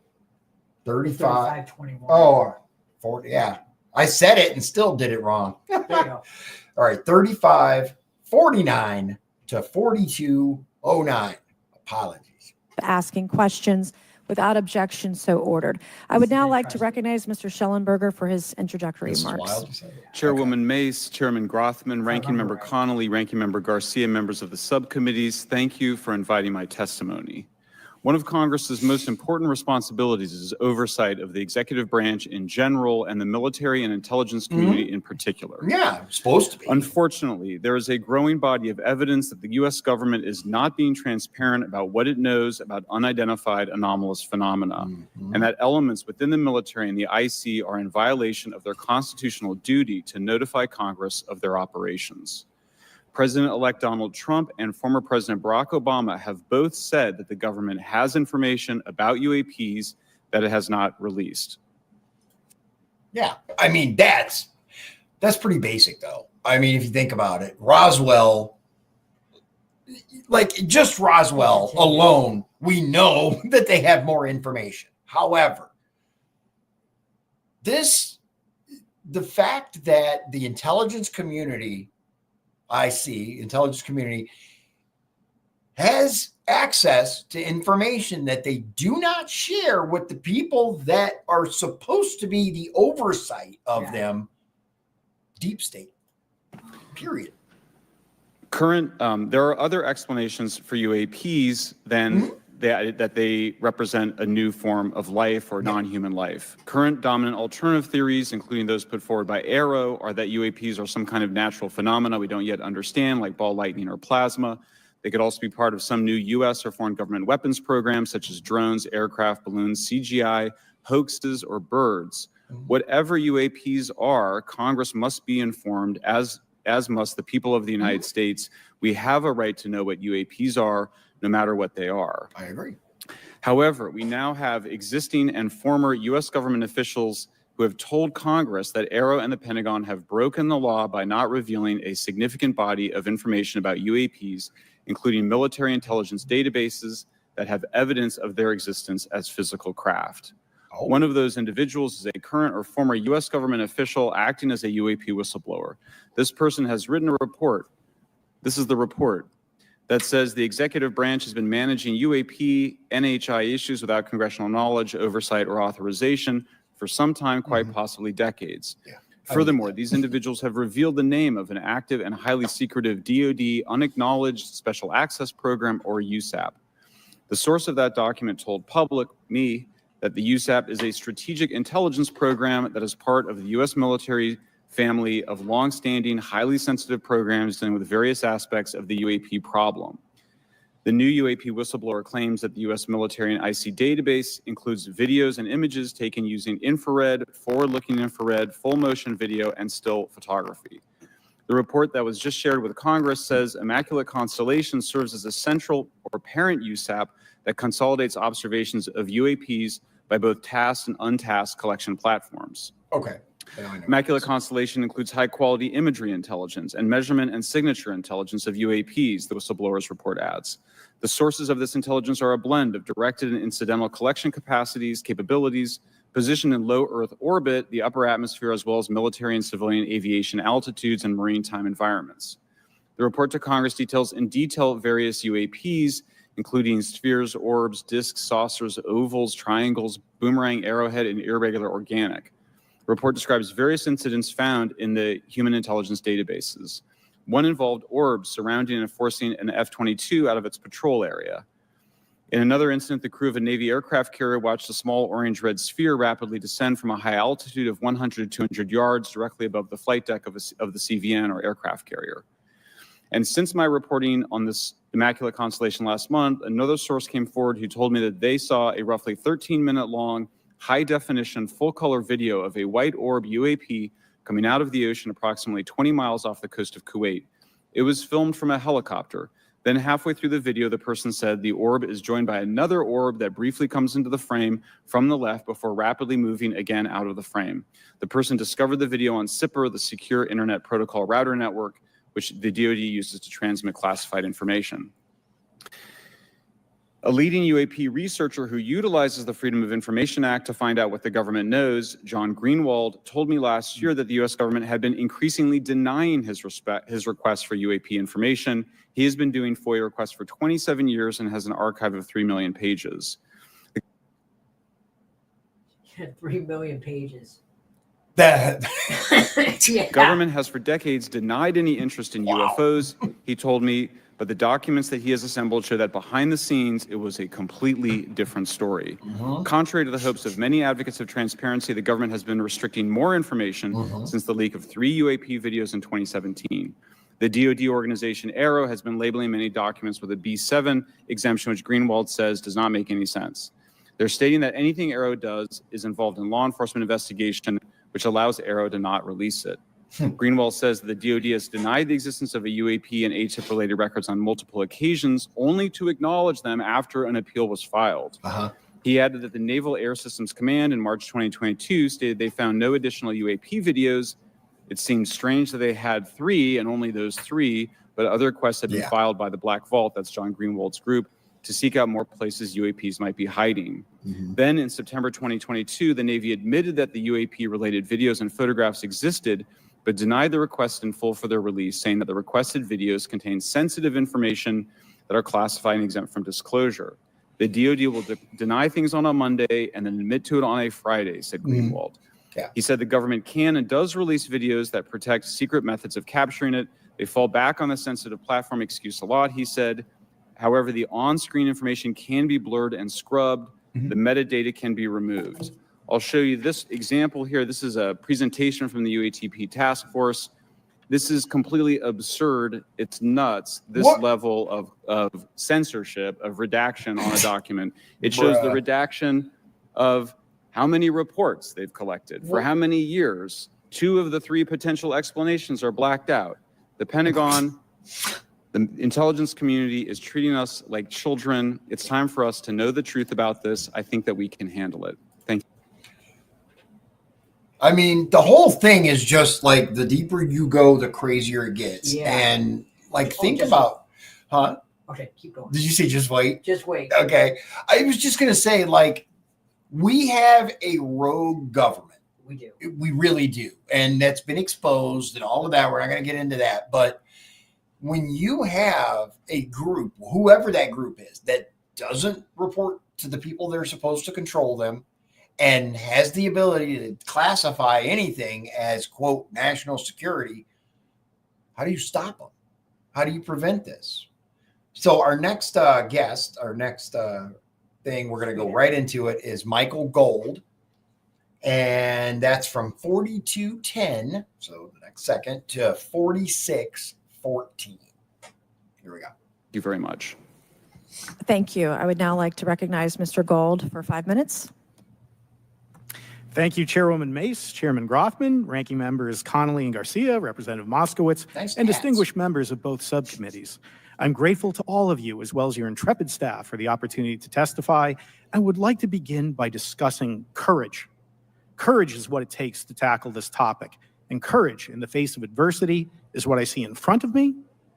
3521. Oh, 40. Yeah. I said it and still did it wrong. There you go. All right. 3549 to 4209. Apologies. Asking questions without objection, so ordered. I would now like to recognize Mr. Schellenberger for his introductory remarks. Chairwoman Mace, Chairman Grothman, Ranking Member Connolly, Ranking Member Garcia, members of the subcommittees, thank you for inviting my testimony. One of Congress's most important responsibilities is oversight of the executive branch in general and the military and intelligence community in particular. Yeah, supposed to be. Unfortunately, there is a growing body of evidence that the U.S. government is not being transparent about what it knows about unidentified anomalous phenomena, and that elements within the military and the IC are in violation of their constitutional duty to notify Congress of their operations. President-elect Donald Trump and former President Barack Obama have both said that the government has information about UAPs that it has not released. Yeah, I mean, that's pretty basic, though. I mean, if you think about it, Roswell, like just Roswell alone, we know that they have more information. However, the fact that the intelligence community, intelligence community, has access to information that they do not share with the people that are supposed to be the oversight of them, deep state, period. There are other explanations for UAPs than that they represent a new form of life or non-human life. Current dominant alternative theories, including those put forward by Arrow, are that UAPs are some kind of natural phenomena we don't yet understand, like ball lightning or plasma. They could also be part of some new U.S. or foreign government weapons programs, such as drones, aircraft, balloons, CGI, hoaxes, or birds. Whatever UAPs are, Congress must be informed, as must the people of the United States. We have a right to know what UAPs are, no matter what they are. I agree. However, we now have existing and former U.S. government officials who have told Congress that Arrow and the Pentagon have broken the law by not revealing a significant body of information about UAPs, including military intelligence databases that have evidence of their existence as physical craft. One of those individuals is a current or former U.S. government official acting as a UAP whistleblower. This person has written a report. This is the report that says the executive branch has been managing UAP, NHI issues without congressional knowledge, oversight, or authorization for some time, quite possibly decades. Furthermore, these individuals have revealed the name of an active and highly secretive DoD unacknowledged special access program, or USAP. The source of that document told me that the USAP is a strategic intelligence program that is part of the U.S. military family of longstanding, highly sensitive programs dealing with various aspects of the UAP problem. The new UAP whistleblower claims that the U.S. military and IC database includes videos and images taken using infrared, forward-looking infrared, full-motion video, and still photography. The report that was just shared with Congress says Immaculate Constellation serves as a central or parent USAP that consolidates observations of UAPs by both tasked and untasked collection platforms. Okay. Immaculate Constellation includes high-quality imagery intelligence and measurement and signature intelligence of UAPs, the whistleblower's report adds. The sources of this intelligence are a blend of directed and incidental collection capacities, capabilities, positioned in low Earth orbit, the upper atmosphere, as well as military and civilian aviation altitudes and maritime environments. The report to Congress details in detail various UAPs, including spheres, orbs, disks, saucers, ovals, triangles, boomerang, arrowhead, and irregular organic. The report describes various incidents found in the human intelligence databases. One involved orbs surrounding and forcing an F-22 out of its patrol area. In another incident, the crew of a Navy aircraft carrier watched a small orange-red sphere rapidly descend from a high altitude of 100 to 200 yards directly above the flight deck of the CVN or aircraft carrier. And since my reporting on this Immaculate Constellation last month, another source came forward who told me that they saw a roughly 13-minute long, high-definition, full-color video of a white orb UAP coming out of the ocean approximately 20 miles off the coast of Kuwait. It was filmed from a helicopter. Then halfway through the video, the person said the orb is joined by another orb that briefly comes into the frame from the left before rapidly moving again out of the frame. The person discovered the video on SIPR, the Secure Internet Protocol Router Network, which the DoD uses to transmit classified information. A leading UAP researcher who utilizes the Freedom of Information Act to find out what the government knows, John Greenwald, told me last year that the U.S. government had been increasingly denying his request for UAP information. He has been doing FOIA requests for 27 years and has an archive of 3 million pages. 3 million pages. That Yeah. Government has for decades denied any interest in UFOs, he told me, but the documents that he has assembled show that behind the scenes, it was a completely different story. Contrary to the hopes of many advocates of transparency, the government has been restricting more information since the leak of 3 UAP videos in 2017. The DoD organization AARO has been labeling many documents with a B7 exemption, which Greenwald says does not make any sense. They're stating that anything AARO does is involved in law enforcement investigation, which allows AARO to not release it. Greenwald says that the DoD has denied the existence of a UAP and ATIP-related records on multiple occasions, only to acknowledge them after an appeal was filed. He added that the Naval Air Systems Command in March 2022 stated they found no additional UAP videos. It seems strange that they had 3 and only those 3, but other requests had been filed by the Black Vault, that's John Greenwald's group, to seek out more places UAPs might be hiding. Then in September 2022, the Navy admitted that the UAP-related videos and photographs existed, but denied the request in full for their release, saying that the requested videos contain sensitive information that are classified and exempt from disclosure. The DoD will deny things on a Monday and then admit to it on a Friday, said Greenwald. He said the government can and does release videos that protect secret methods of capturing it. They fall back on the sensitive platform excuse a lot, he said. However, the on-screen information can be blurred and scrubbed. The metadata can be removed. I'll show you this example here. This is a presentation from the UATP task force. This is completely absurd. It's nuts, this level of censorship, of redaction on a document. It shows the redaction of how many reports they've collected, for how many years. 2 of the 3 potential explanations are blacked out. The Pentagon, the intelligence community is treating us like children. It's time for us to know the truth about this. I think that we can handle it. Thank you. I mean, the whole thing is just like the deeper you go, the crazier it gets. And like, think about, Okay, keep going. Did you say just wait? Just wait. Okay. I was just going to say, like, we have a rogue government. We do. We really do. And that's been exposed and all of that. We're not going to get into that. But when you have a group, whoever that group is, that doesn't report to the people that are supposed to control them and has the ability to classify anything as, quote, national security, how do you stop them? How do you prevent this? So our next guest, our next thing, we're going to go right into it, is Michael Gold. And that's from 4210, so the next second, to 4614. Here we go. Thank you very much. Thank you. I would now like to recognize Mr. Gold for 5 minutes. Thank you, Chairwoman Mace, Chairman Grothman, Ranking Members Connolly and Garcia, Representative Moskowitz, Nice and hats. distinguished members of both subcommittees. I'm grateful to all of you, as well as your intrepid staff, for the opportunity to testify, and would like to begin by discussing courage. Courage is what it takes to tackle this topic, and courage in the face of adversity is what I see in front of me,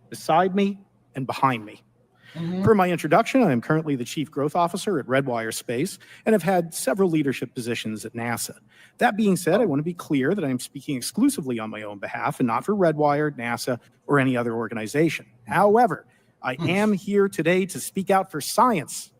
beside me, and behind me. Per my introduction, I am currently the Chief Growth Officer at Redwire Space and have had several leadership positions at NASA. That being said, I want to be clear that I am speaking exclusively on my own behalf and not for Redwire, NASA, or any other organization. However, I am here today to speak out for science.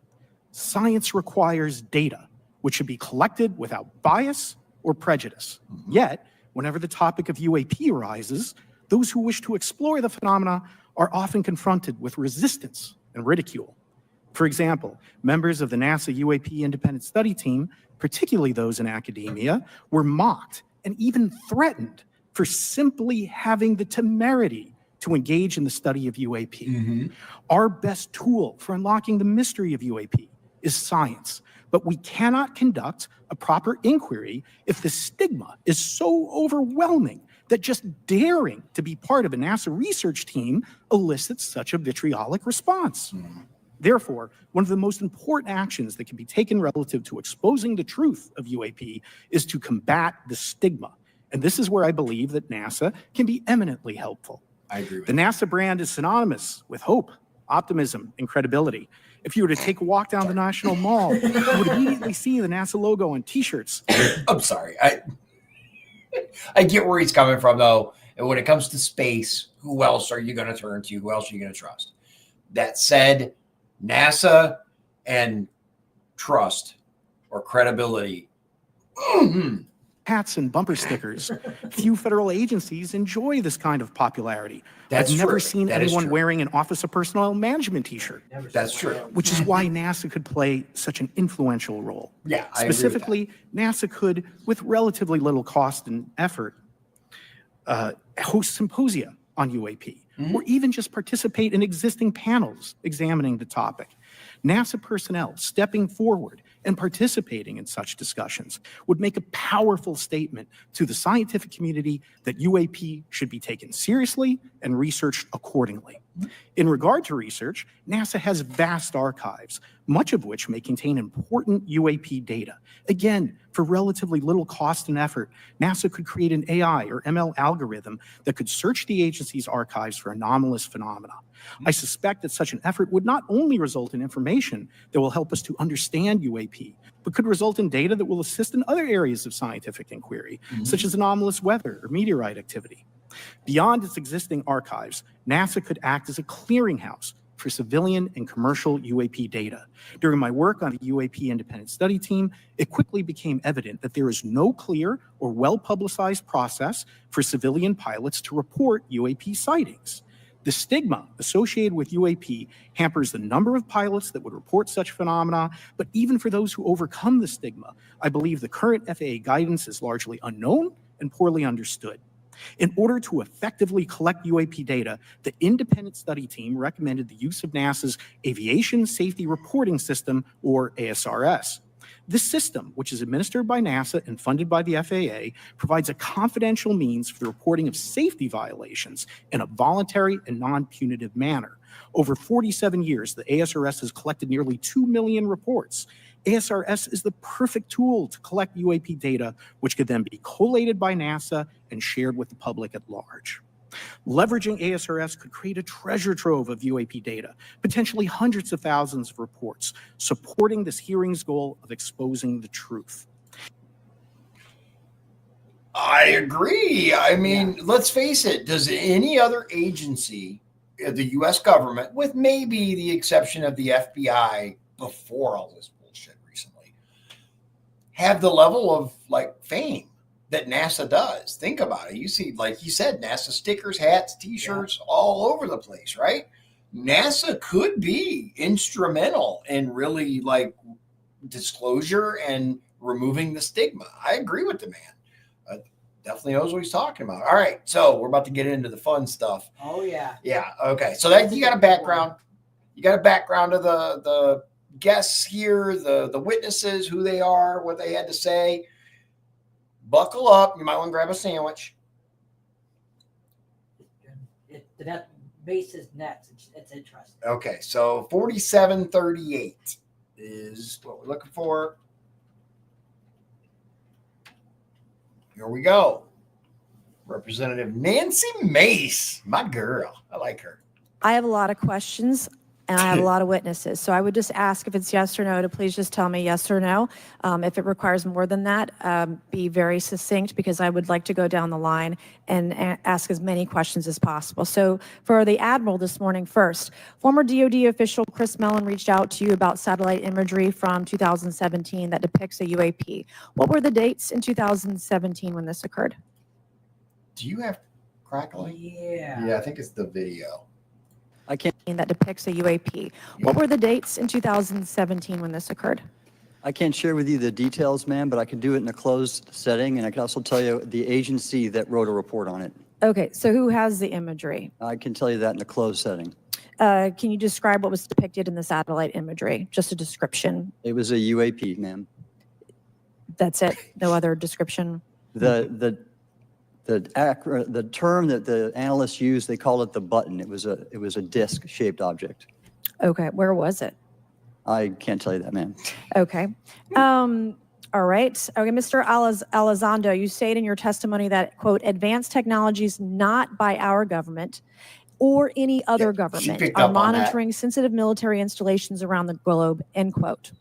Science requires data, which should be collected without bias or prejudice. Yet, whenever the topic of UAP arises, those who wish to explore the phenomena are often confronted with resistance and ridicule. For example, members of the NASA UAP independent study team, particularly those in academia, were mocked and even threatened for simply having the temerity to engage in the study of UAP. Our best tool for unlocking the mystery of UAP is science, but we cannot conduct a proper inquiry if the stigma is so overwhelming that just daring to be part of a NASA research team elicits such a vitriolic response. Therefore, one of the most important actions that can be taken relative to exposing the truth of UAP is to combat the stigma. And this is where I believe that NASA can be eminently helpful. I agree with The NASA brand is synonymous with hope, optimism, and credibility. If you were to take a walk down the National Mall, you would immediately see the NASA logo on t-shirts. I'm sorry. I get where he's coming from, though. And when it comes to space, who else are you going to turn to? Who else are you going to trust? That said, NASA and trust or credibility. Hats and bumper stickers. Few federal agencies enjoy this kind of popularity. That's I've never true. seen That is anyone true. wearing an Office of Personnel Management t-shirt, That's true. which is why NASA could play such an influential role. Yeah, I agree with that. Specifically, NASA could, with relatively little cost and effort, host symposia on UAP, or even just participate in existing panels examining the topic. NASA personnel stepping forward and participating in such discussions would make a powerful statement to the scientific community that UAP should be taken seriously and researched accordingly. In regard to research, NASA has vast archives, much of which may contain important UAP data. Again, for relatively little cost and effort, NASA could create an AI or ML algorithm that could search the agency's archives for anomalous phenomena. I suspect that such an effort would not only result in information that will help us to understand UAP, but could result in data that will assist in other areas of scientific inquiry, such as anomalous weather or meteorite activity. Beyond its existing archives, NASA could act as a clearinghouse for civilian and commercial UAP data. During my work on the UAP independent study team, it quickly became evident that there is no clear or well-publicized process for civilian pilots to report UAP sightings. The stigma associated with UAP hampers the number of pilots that would report such phenomena, but even for those who overcome the stigma, I believe the current FAA guidance is largely unknown and poorly understood. In order to effectively collect UAP data, the independent study team recommended the use of NASA's Aviation Safety Reporting System, or ASRS. This system, which is administered by NASA and funded by the FAA, provides a confidential means for the reporting of safety violations in a voluntary and non-punitive manner. Over 47 years, the ASRS has collected nearly 2 million reports. ASRS is the perfect tool to collect UAP data, which could then be collated by NASA and shared with the public at large. Leveraging ASRS could create a treasure trove of UAP data, potentially hundreds of thousands of reports, supporting this hearing's goal of exposing the truth. I agree. I mean, let's face it. Does any other agency, the U.S. government, with maybe the exception of the FBI before all this bullshit recently, have the level of fame that NASA does? Think about it. You see, like you said, NASA stickers, hats, t-shirts, all over the place, right? NASA could be instrumental in really like disclosure and removing the stigma. I agree with the man. Definitely knows what he's talking about. All right, so we're about to get into the fun stuff. Oh, yeah. Yeah. Okay. So that you got a background. You got a background of the guests here, the witnesses, who they are, what they had to say. Buckle up. You might want to grab a sandwich. That base is next. It's interesting. Okay. So 4738 is what we're looking for. Here we go. Representative Nancy Mace, my girl. I like her. I have a lot of questions and I have a lot of witnesses. So I would just ask if it's yes or no to please just tell me yes or no. If it requires more than that, be very succinct because I would like to go down the line and ask as many questions as possible. So for the Admiral this morning first, former DOD official Chris Mellon reached out to you about satellite imagery from 2017 that depicts a UAP. What were the dates in 2017 when this occurred? Do you have crackling? Yeah. Yeah, I think it's the video. I can't, That depicts a UAP. What were the dates in 2017 when this occurred? I can't share with you the details, ma'am, but I can do it in a closed setting, and I can also tell you the agency that wrote a report on it. Okay, so who has the imagery? I can tell you that in a closed setting. Can you describe what was depicted in the satellite imagery? Just a description. It was a UAP, ma'am. That's it? No other description? The term that the analysts used, they called it the button. It was a disc-shaped object. Okay, where was it? I can't tell you that, ma'am. Okay. All right. Okay, Mr. Elizondo, you state in your testimony that, quote, advanced technologies not by our government or any other government are monitoring sensitive military installations around the globe, end quote.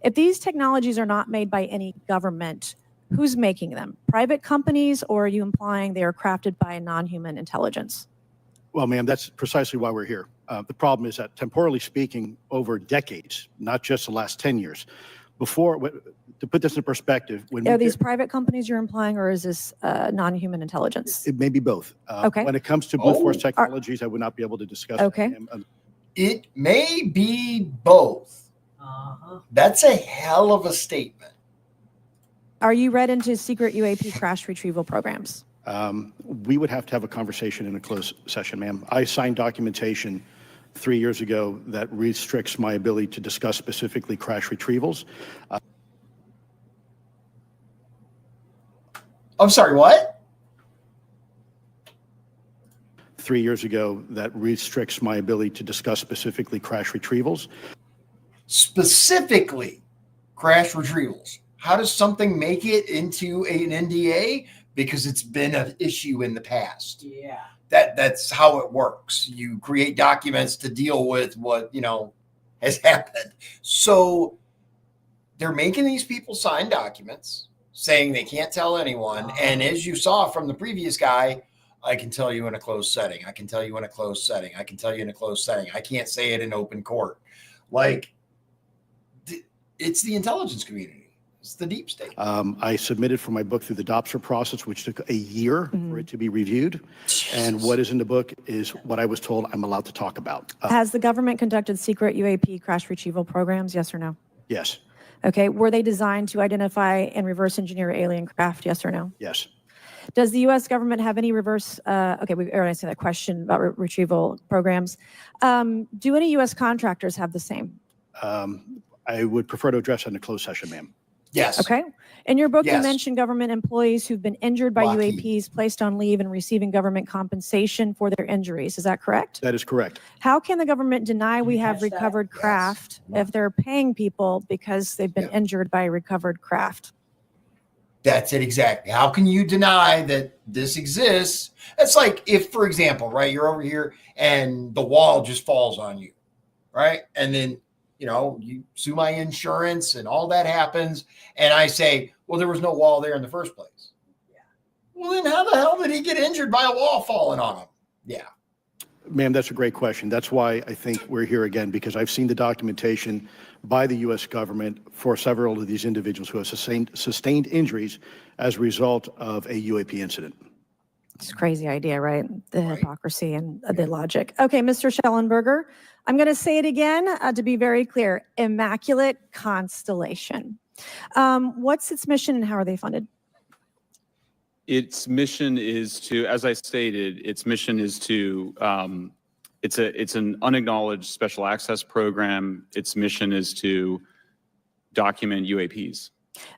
If these technologies are not made by any government, who's making them? Private companies, or are you implying they are crafted by a non-human intelligence? Well, ma'am, that's precisely why we're here. The problem is that temporally speaking, over decades, not just the last 10 years, to put this in perspective, Are these private companies you're implying, or is this non-human intelligence? It may be both. Okay. When it comes to brute force technologies, I would not be able to discuss. Okay. It may be both. That's a hell of a statement. Are you read into secret UAP crash retrieval programs? We would have to have a conversation in a closed session, ma'am. I signed documentation 3 years ago that restricts my ability to discuss specifically crash retrievals. I'm sorry, what? 3 years ago that restricts my ability to discuss specifically crash retrievals. Specifically, crash retrievals. How does something make it into an NDA? Because it's been an issue in the past. Yeah. That's how it works. You create documents to deal with what, has happened. So they're making these people sign documents saying they can't tell anyone. And as you saw from the previous guy, I can tell you in a closed setting. I can tell you in a closed setting. I can tell you in a closed setting. I can't say it in open court. Like, it's the intelligence community. It's the deep state. I submitted for my book through the DOPSR process, which took a year for it to be reviewed. And what is in the book is what I was told I'm allowed to talk about. Has the government conducted secret UAP crash retrieval programs, yes or no? Yes. Okay, were they designed to identify and reverse engineer alien craft, yes or no? Yes. Does the U.S. government have any reverse, okay, we already answered that question about retrieval programs. Do any U.S. contractors have the same? I would prefer to address that in a closed session, ma'am. Yes. Okay. In your book, you Yes. mentioned government employees who've been injured by Lockheed. UAPs, placed on leave, and receiving government compensation for their injuries. Is that correct? That is correct. How can the government deny we have catch that? recovered Yes. craft if they're paying people because they've been Yeah. injured by recovered craft? That's it exactly. How can you deny that this exists? It's like if, for example, right, you're over here and the wall just falls on you, right? And then, you sue my insurance and all that happens. And I say, well, there was no wall there in the first place. Yeah. Well, then how the hell did he get injured by a wall falling on him? Yeah. Ma'am, that's a great question. That's why I think we're here again, because I've seen the documentation by the U.S. government for several of these individuals who have sustained injuries as a result of a UAP incident. It's a crazy idea, right? The hypocrisy and the logic. Okay, Mr. Schellenberger, I'm going to say it again to be very clear. Immaculate Constellation. What's its mission and how are they funded? Its mission is to, as I stated, its mission is to, it's an unacknowledged special access program. Its mission is to document UAPs.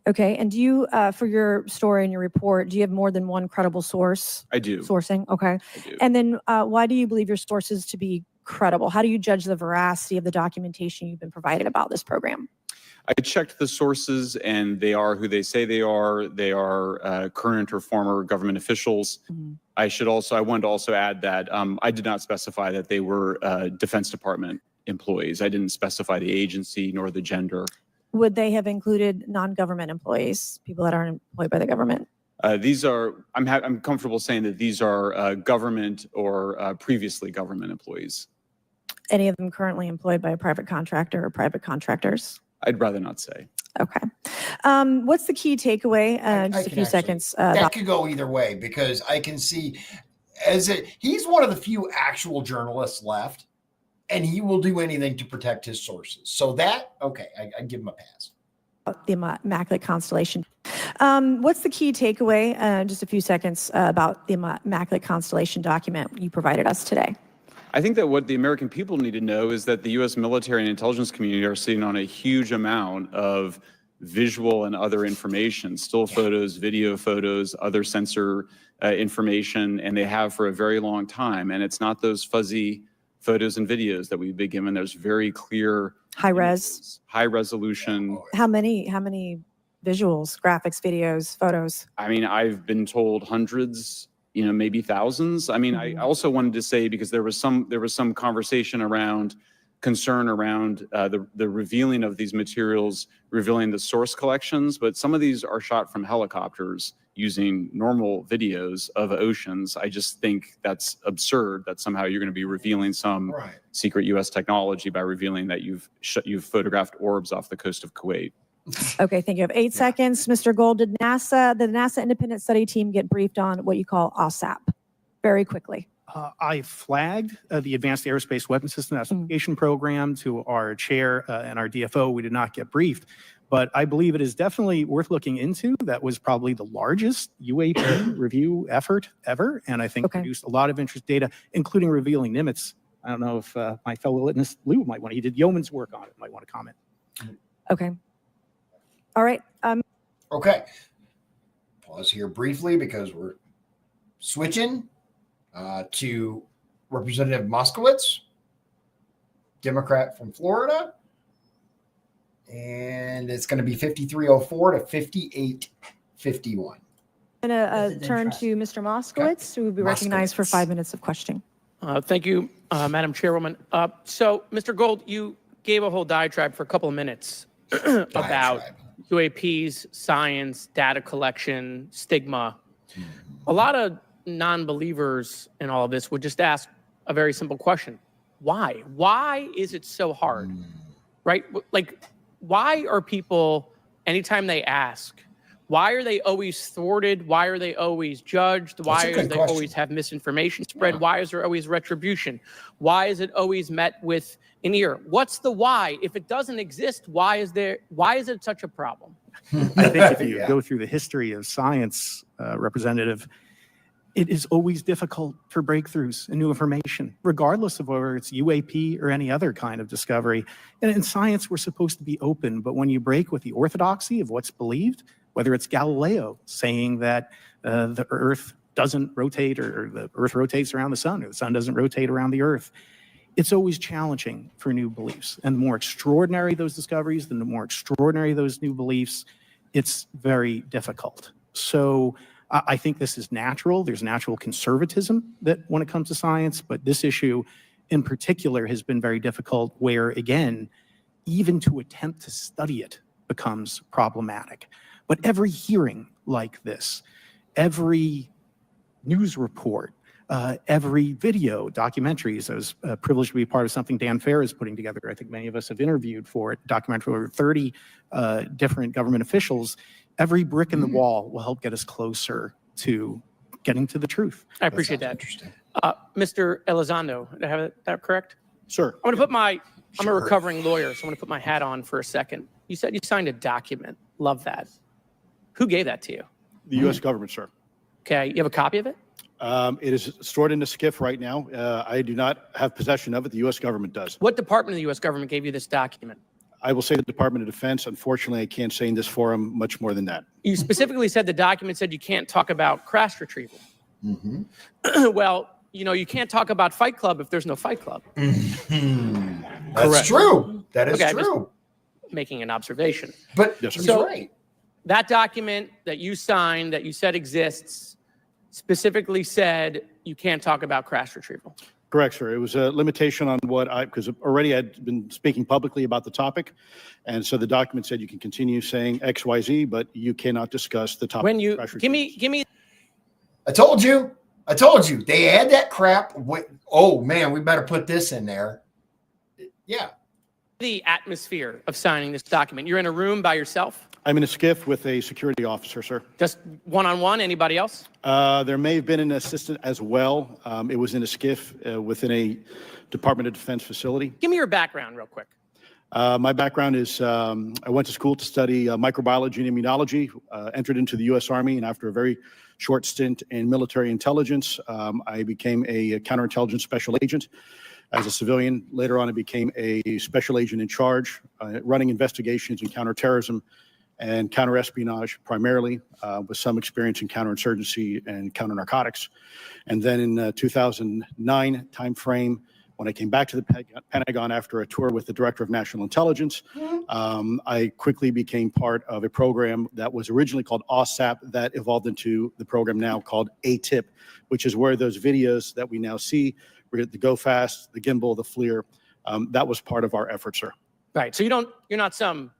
Okay, and do you, for your story and your report, do you have more than one credible source? I do. Sourcing, okay. I do. And then why do you believe your sources to be credible? How do you judge the veracity of the documentation you've been provided about this program? I checked the sources, and they are who they say they are. They are current or former government officials. Mm-hmm. I wanted to also add that I did not specify that they were Defense Department employees. I didn't specify the agency nor the gender. Would they have included non-government employees, people that aren't employed by the government? These are, I'm comfortable saying that these are government or previously government employees. Any of them currently employed by a private contractor or private contractors? I'd rather not say. Okay. What's the key takeaway? Just a few seconds. That could go either way, because I can see he's one of the few actual journalists left, and he will do anything to protect his sources. So I give him a pass. The Immaculate Constellation. What's the key takeaway? Just a few seconds about the Immaculate Constellation document you provided us today. I think that what the American people need to know is that the U.S. military and intelligence community are sitting on a huge amount of visual and other information, still photos, video photos, other sensor information, and they have for a very long time. And it's not those fuzzy photos and videos that we've been given. There's very clear high res, high resolution. How many visuals, graphics, videos, photos? I mean, I've been told hundreds, maybe thousands. I mean, I also wanted to say, because there was some conversation around concern around the revealing of these materials, revealing the source collections, but some of these are shot from helicopters using normal videos of oceans. I just think that's absurd that somehow you're going to be revealing some secret U.S. technology by revealing that you've photographed orbs off the coast of Kuwait. Okay, thank you. I have 8 seconds. Mr. Gold, did the NASA independent study team get briefed on what you call OSAP? Very quickly. I flagged the Advanced Aerospace Weapons System Application Program to our chair and our DFO. We did not get briefed, but I believe it is definitely worth looking into. That was probably the largest UAP review effort ever, and I think produced a lot of interest data, including revealing Nimitz. I don't know if my fellow witness Lou might want to, he did yeoman's work on it, might want to comment. Okay. All right. Okay. Pause here briefly because we're switching to Representative Moskowitz, Democrat from Florida. And it's going to be 5304 to 5851. I'm going to turn to Mr. Moskowitz, who will be recognized for 5 minutes of questioning. Thank you, Madam Chairwoman. So, Mr. Gold, you gave a whole diatribe for a couple of minutes about UAPs, science, data collection, stigma. A lot of non-believers in all of this would just ask a very simple question. Why? Why is it so hard? Right? Like, why are people, anytime they ask, why are they always thwarted? Why are they always judged? Why do they always have misinformation spread? Why is there always retribution? Why is it always met with an ear? What's the why? If it doesn't exist, why is it such a problem? I think if you go through the history of science, Representative, it is always difficult for breakthroughs and new information, regardless of whether it's UAP or any other kind of discovery. And in science, we're supposed to be open, but when you break with the orthodoxy of what's believed, whether it's Galileo saying that the Earth doesn't rotate or the Earth rotates around the sun or the sun doesn't rotate around the Earth, it's always challenging for new beliefs. And the more extraordinary those discoveries, the more extraordinary those new beliefs, it's very difficult. So I think this is natural. There's natural conservatism that when it comes to science, but this issue in particular has been very difficult where, again, even to attempt to study it becomes problematic. But every hearing like this, every news report, every video, documentaries, I was privileged to be part of something Dan Fair is putting together. I think many of us have interviewed for it, documentary over 30 different government officials. Every brick in the wall will help get us closer to getting to the truth. I appreciate that. Interesting. Mr. Elizondo, did I have that correct? Sir, I'm a recovering lawyer, so I'm going to put my hat on for a second. You said you signed a document. Love that. Who gave that to you? The U.S. government, sir. Okay, you have a copy of it? It is stored in a SCIF right now. I do not have possession of it. The U.S. government does. What department of the U.S. government gave you this document? I will say the Department of Defense. Unfortunately, I can't say in this forum much more than that. You specifically said the document said you can't talk about crash retrieval. Well, you can't talk about Fight Club if there's no Fight Club. That's true. That is Okay, I'm true. Making an observation. But Yes, sir. he's So- right. That document that you signed, that you said exists, specifically said you can't talk about crash retrieval. Correct, sir. It was a limitation on because already I'd been speaking publicly about the topic. And so the document said you can continue saying X, Y, Z, but you cannot discuss the topic. When you, of crash give retrieval. me, I told you. They add that crap. Oh man, we better put this in there. Yeah. the atmosphere of signing this document. You're in a room by yourself? I'm in a skiff with a security officer, sir. Just one-on-one? Anybody else? There may have been an assistant as well. It was in a skiff within a Department of Defense facility. Give me your background real quick. My background is I went to school to study microbiology and immunology, entered into the U.S. Army, and after a very short stint in military intelligence, I became a counterintelligence special agent. As a civilian, later on I became a special agent in charge, running investigations in counterterrorism and counterespionage primarily, with some experience in counterinsurgency and counternarcotics. And then in 2009 timeframe, when I came back to the Pentagon after a tour with the Director of National Intelligence, I quickly became part of a program that was originally called OSAP that evolved into the program now called ATIP, which is where those videos that we now see, the Go Fast, the Gimbal, the FLIR, that was part of our effort, sir. Right. So you're not some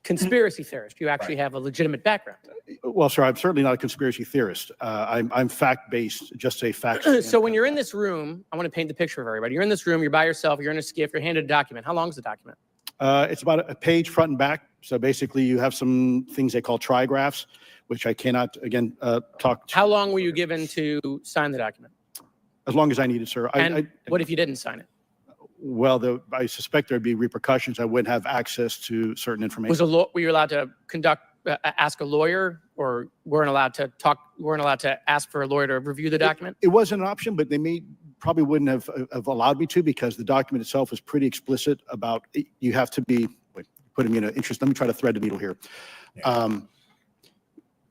conspiracy theorist. You actually have a legitimate background. Well, sir, I'm certainly not a conspiracy theorist. I'm fact-based, just say facts. So when you're in this room, I want to paint the picture of everybody. You're in this room, you're by yourself, you're in a skiff, you're handed a document. How long is the document? It's about a page front and back. So basically you have some things they call trigraphs, which I cannot, again, talk to. How long were you given to sign the document? As long as I needed, sir. And what if you didn't sign it? Well, I suspect there'd be repercussions. I wouldn't have access to certain information. Were you allowed to ask a lawyer, or weren't allowed to ask for a lawyer to review the document? It wasn't an option, but they probably wouldn't have allowed me to, because the document itself is pretty explicit about you have to be, putting me in an interest. Let me try to thread the needle here. Yeah.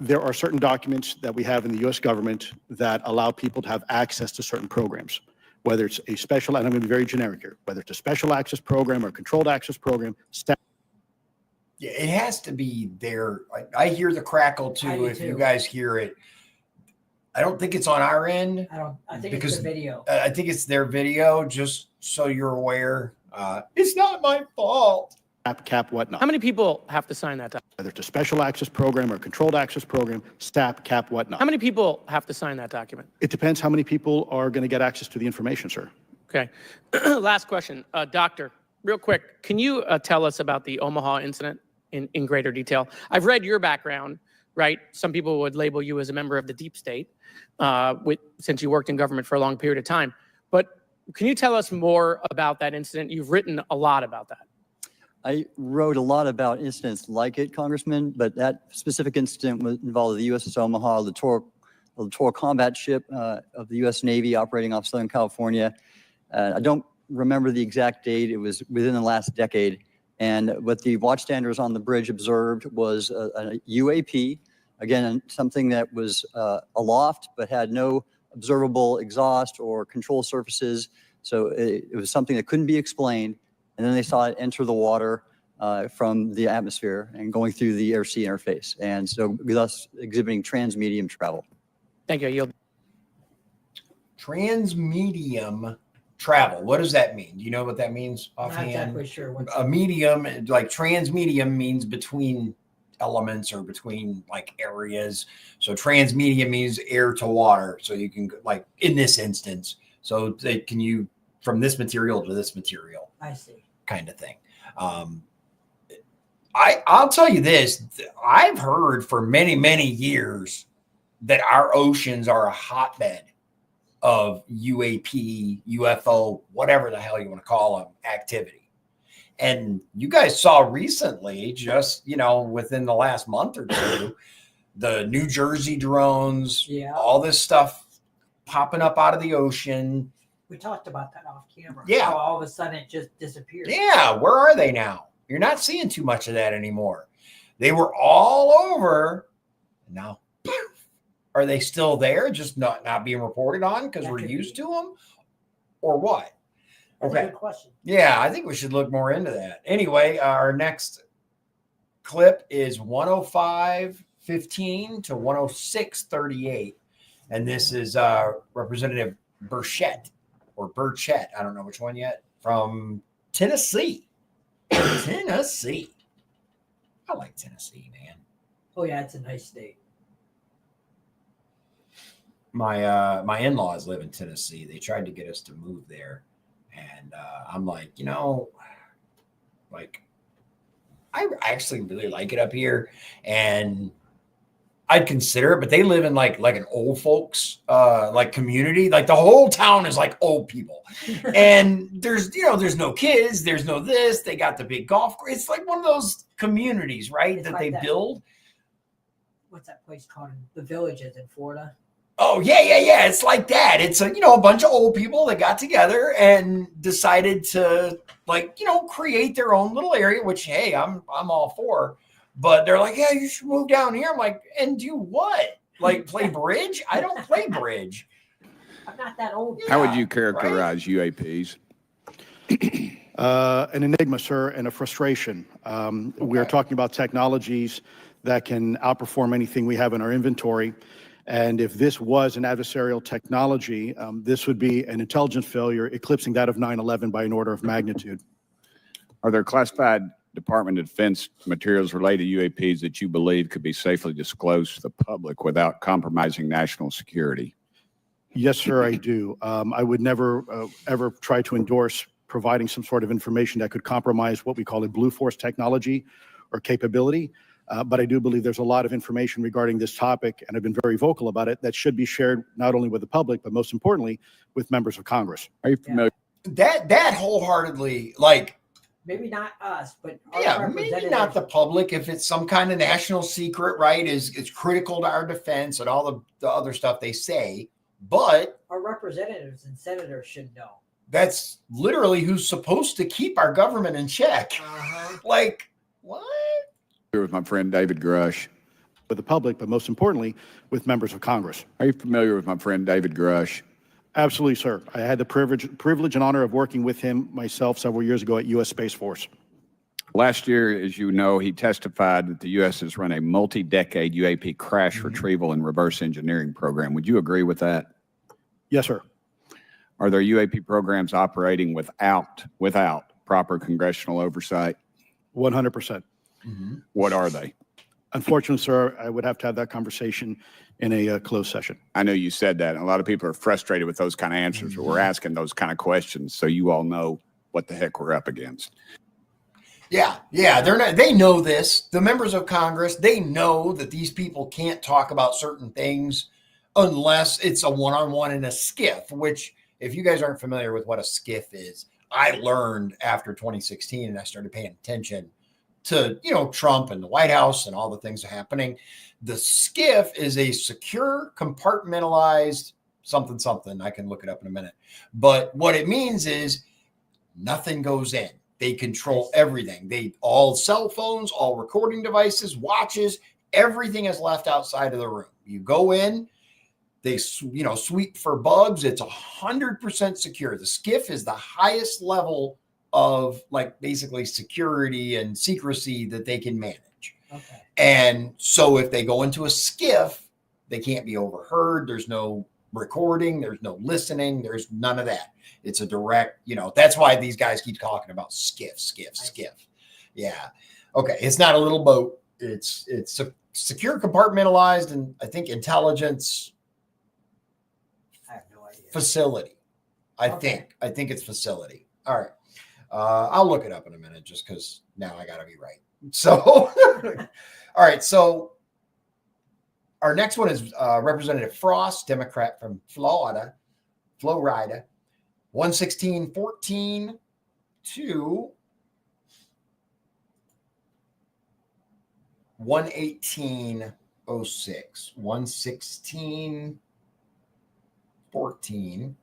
There are certain documents that we have in the U.S. government that allow people to have access to certain programs, whether it's a special, and I'm going to be very generic here, whether it's a special access program or controlled access program. Yeah, it has to be there. I hear the crackle I too. do If you too. guys hear it, I don't think it's on our end. I think Because- it's the video. I think it's their video, just so you're aware. It's not my fault. Cap, whatnot. How many people have to sign that document? Whether it's a special access program or controlled access program, STAP, cap, whatnot. How many people have to sign that document? It depends how many people are going to get access to the information, sir. Okay. Last question. Doctor, real quick, can you tell us about the Omaha incident in greater detail? I've read your background, right? Some people would label you as a member of the deep state, since you worked in government for a long period of time. But can you tell us more about that incident? You've written a lot about that. I wrote a lot about incidents like it, Congressman, but that specific incident involved the USS Omaha, the littoral combat ship of the U.S. Navy operating off Southern California. I don't remember the exact date. It was within the last decade. And what the watchstanders on the bridge observed was a UAP, again, something that was aloft but had no observable exhaust or control surfaces. So it was something that couldn't be explained. And then they saw it enter the water from the atmosphere and going through the air-sea interface. And so thus exhibiting transmedium travel. Thank you. I yield. Transmedium travel. What does that mean? Do you know what that means I'm not offhand? exactly sure what. A medium, like transmedium, means between elements or between like areas. So transmedium means air to water. So you can, like in this instance, so can you from this material to this material I see. kind of thing. I'll tell you this, I've heard for many, many years that our oceans are a hotbed of UAP, UFO, whatever the hell you want to call them, activity. And you guys saw recently, just, within the last month or two, the New Jersey drones, all this stuff popping up out of the ocean. We talked about that off camera. Yeah. How all of a sudden it just disappeared. Yeah. Where are they now? You're not seeing too much of that anymore. They were all over. Now, are they still there, just not being reported on because we're used to them, or what? That's a good question. Yeah, I think we should look more into that. Anyway, our next clip is 105:15 to 106:38, and this is Representative Burchett or Burchett. I don't know which one yet, from Tennessee. Tennessee. I like Tennessee, man. Oh yeah, it's a nice state. My in-laws live in Tennessee. They tried to get us to move there, and I'm like, I actually really like it up here, and I'd consider it. But they live in like an old folks community. Like the whole town is like old people, and there's no kids, there's no this. They got the big golf course. It's like one of those communities, right? It's that like they build. What's that place called? The Villages in Florida. Oh, yeah. It's like that. It's a bunch of old people that got together and decided to create their own little area, which, hey, I'm all for. But they're like, yeah, you should move down here. I'm like, and do what? Like play bridge? I don't play bridge. I'm not that old. How would you characterize UAPs? An enigma, sir, and a frustration. We are talking about technologies that can outperform anything we have in our inventory. And if this was an adversarial technology, this would be an intelligence failure eclipsing that of 9/11 by an order of magnitude. Are there classified Department of Defense materials related to UAPs that you believe could be safely disclosed to the public without compromising national security? Yes, sir, I do. I would never, ever try to endorse providing some sort of information that could compromise what we call a blue force technology or capability. But I do believe there's a lot of information regarding this topic, and I've been very vocal about it, that should be shared not only with the public, but most importantly, with members of Congress. Are you familiar? That wholeheartedly, maybe not us, but maybe not the public. If it's some kind of national secret, right, it's critical to our defense and all the other stuff they say. But our representatives and senators should know. That's literally who's supposed to keep our government in check. Like, what? Here with my friend David Grush. With the public, but most importantly, with members of Congress. Are you familiar with my friend David Grush? Absolutely, sir. I had the privilege and honor of working with him myself several years ago at U.S. Space Force. Last year, as you know, he testified that the U.S. has run a multi-decade UAP crash retrieval and reverse engineering program. Would you agree with that? Yes, sir. Are there UAP programs operating without proper congressional oversight? 100%. What are they? Unfortunately, sir, I would have to have that conversation in a closed session. I know you said that, and a lot of people are frustrated with those kind of answers. But we're asking those kind of questions so you all know what the heck we're up against. Yeah, they know this. The members of Congress, they know that these people can't talk about certain things unless it's a one-on-one in a skiff, which, if you guys aren't familiar with what a skiff is, I learned after 2016 and I started paying attention to, Trump and the White House and all the things happening. The skiff is a secure, compartmentalized something. I can look it up in a minute. But what it means is nothing goes in. They control everything. All cell phones, all recording devices, watches, everything is left outside of the room. You go in, they, sweep for bugs. It's 100% secure. The skiff is the highest level of basically security and secrecy that they can manage. Okay. And so if they go into a skiff, they can't be overheard. There's no recording. There's no listening. There's none of that. It's a direct, that's why these guys keep talking about skiff. Yeah. Okay. It's not a little boat. It's secure, compartmentalized, and I think intelligence I have no idea. facility. I think it's facility. All right. I'll look it up in a minute just because now I got to be right. So, all right. So Our next one is Representative Frost, Democrat from Florida, 11614 to 11806. 11614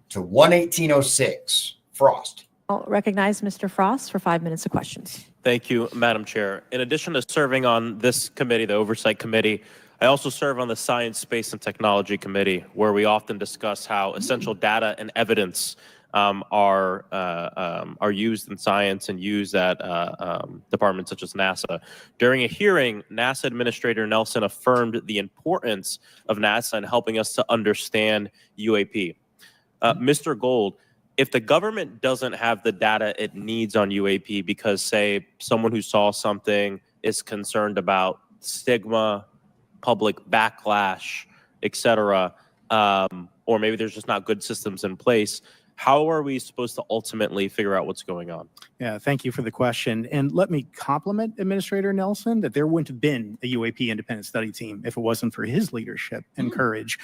to 11806. Frost. I'll recognize Mr. Frost for 5 minutes of questions. Thank you, Madam Chair. In addition to serving on this committee, the Oversight Committee, I also serve on the Science, Space, and Technology Committee, where we often discuss how essential data and evidence are used in science and used at departments such as NASA. During a hearing, NASA Administrator Nelson affirmed the importance of NASA in helping us to understand UAP. Mr. Gold, if the government doesn't have the data it needs on UAP because, say, someone who saw something is concerned about stigma, public backlash, et cetera, or maybe there's just not good systems in place, how are we supposed to ultimately figure out what's going on? Yeah, thank you for the question. And let me compliment Administrator Nelson that there wouldn't have been a UAP independent study team if it wasn't for his leadership and courage.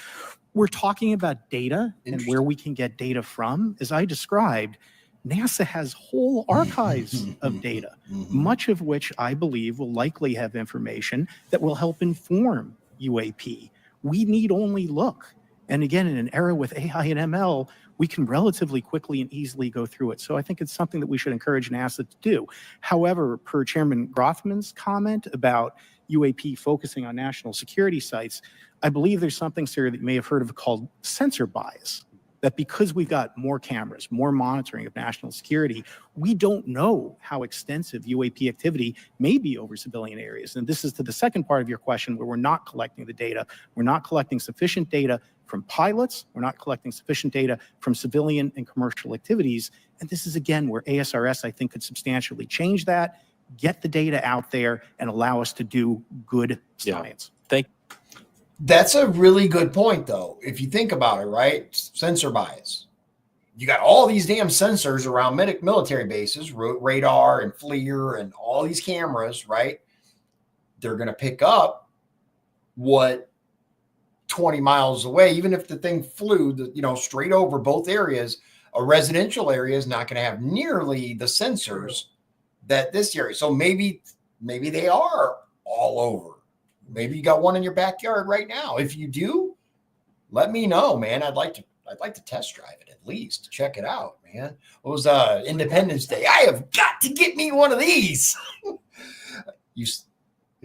We're talking about data and where we can get data from. As I described, NASA has whole archives of data, much of which I believe will likely have information that will help inform UAP. We need only look. And again, in an era with AI and ML, we can relatively quickly and easily go through it. So I think it's something that we should encourage NASA to do. However, per Chairman Grothman's comment about UAP focusing on national security sites, I believe there's something, sir, that you may have heard of called sensor bias. That because we've got more cameras, more monitoring of national security, we don't know how extensive UAP activity may be over civilian areas. And this is to the second part of your question where we're not collecting the data. We're not collecting sufficient data from pilots. We're not collecting sufficient data from civilian and commercial activities. And this is, again, where ASRS, I think, could substantially change that, get the data out there, and allow us to do good science. Thank you. That's a really good point, though. If you think about it, right? Sensor bias. You got all these damn sensors around military bases, radar and FLIR and all these cameras, right? They're going to pick up what 20 miles away, even if the thing flew, straight over both areas. A residential area is not going to have nearly the sensors that this area. So maybe they are all over. Maybe you got one in your backyard right now. If you do, let me know, man. I'd like to test drive it at least. Check it out, man. It was Independence Day. I have got to get me one of these. Have you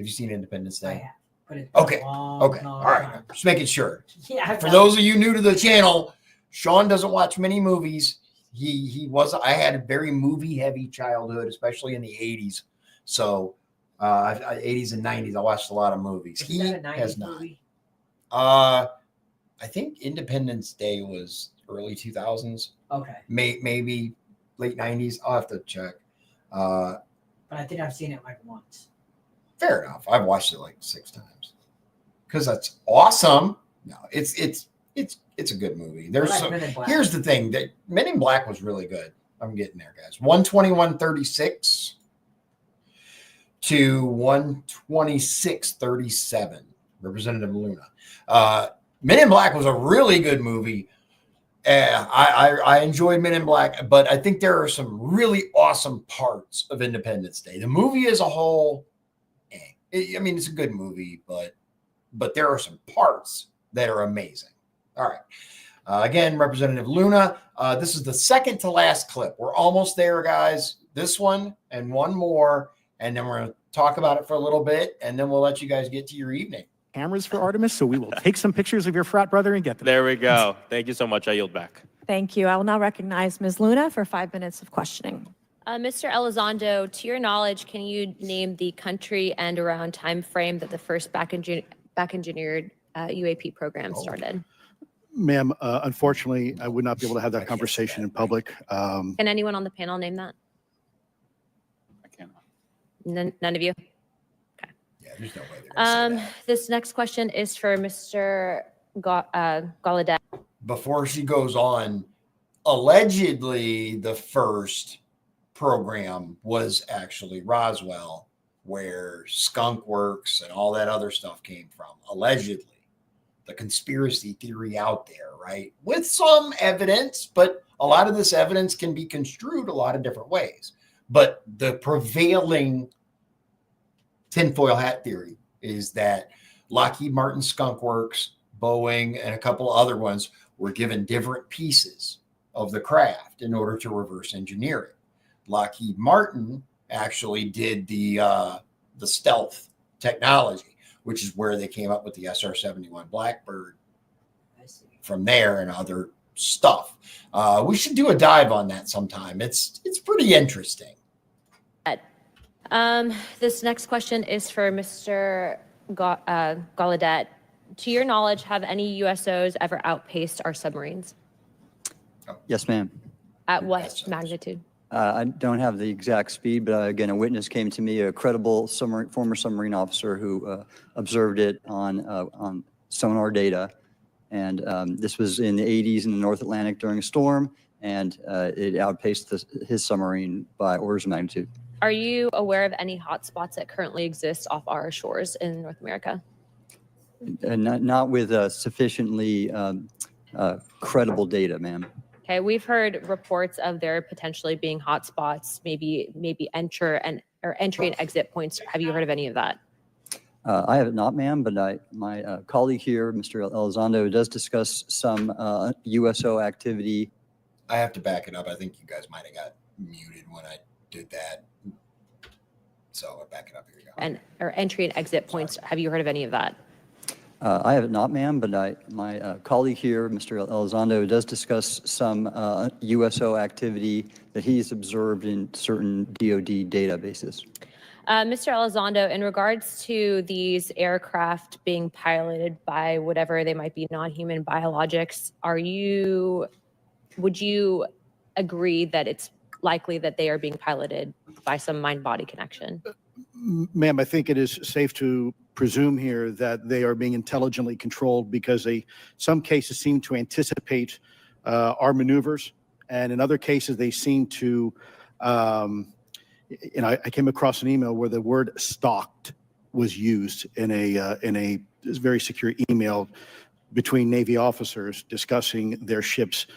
seen Independence Day? Yeah. Okay. All right. Just making sure. Yeah. For those of you new to the channel, Shawn doesn't watch many movies. I had a very movie heavy childhood, especially in the 80s. So 80s and 90s, I watched a lot of movies. He has not. Movie? I think Independence Day was early 2000s. Okay. Maybe late 90s. I'll have to check. But I think I've seen it like once. Fair enough. I've watched it like 6 times because that's awesome. No, it's a good movie. Here's the thing that Men in Black was really good. I'm getting there, guys. 121.36 to 126.37. Representative Luna. Men in Black was a really good movie. I enjoyed Men in Black, but I think there are some really awesome parts of Independence Day. The movie as a whole, it's a good movie, but there are some parts that are amazing. All right. Again, Representative Luna, this is the second to last clip. We're almost there, guys. This one and one more, and then we're going to talk about it for a little bit, and then we'll let you guys get to your evening. Cameras for Artemis, so we will take some pictures of your frat brother and get them. There we go. Thank you so much. I yield back. Thank you. I will now recognize Ms. Luna for 5 minutes of questioning. Mr. Elizondo, to your knowledge, can you name the country and around time frame that the first back engineered UAP program started? Ma'am, unfortunately, I would not be able to have that conversation in public. Can anyone on the panel name that? I cannot. None of you? Yeah, there's no way they're gonna say that. This next question is for Mr. Gallaudet. Before she goes on, allegedly the first program was actually Roswell, where Skunk Works and all that other stuff came from, allegedly. The conspiracy theory out there, right? With some evidence, but a lot of this evidence can be construed a lot of different ways. But the prevailing tinfoil hat theory is that Lockheed Martin, Skunk Works, Boeing, and a couple other ones were given different pieces of the craft in order to reverse engineer it. Lockheed Martin actually did the stealth technology, which is where they came up with the SR-71 Blackbird from there and other stuff. We should do a dive on that sometime. It's pretty interesting. This next question is for Mr. Gallaudet. To your knowledge, have any USOs ever outpaced our submarines? Yes, ma'am. At what magnitude? I don't have the exact speed, but again, a witness came to me, a credible former submarine officer who observed it on sonar data. And this was in the 80s in the North Atlantic during a storm, and it outpaced his submarine by orders of magnitude. Are you aware of any hotspots that currently exist off our shores in North America? Not with sufficiently credible data, ma'am. Okay, we've heard reports of there potentially being hotspots, maybe entry and exit points. Have you heard of any of that? I have not, ma'am, but my colleague here, Mr. Elizondo, does discuss some USO activity. I have to back it up. I think you guys might have got muted when I did that. So I back it up. Here you go. Or entry and exit points. Have you heard of any of that? I have not, ma'am, but my colleague here, Mr. Elizondo, does discuss some USO activity that he's observed in certain DoD databases. Mr. Elizondo, in regards to these aircraft being piloted by whatever they might be, non-human biologics, would you agree that it's likely that they are being piloted by some mind-body connection? Ma'am, I think it is safe to presume here that they are being intelligently controlled because some cases seem to anticipate our maneuvers, and in other cases they seem to, I came across an email where the word "stalked" was used in a very secure email between Navy officers discussing their ships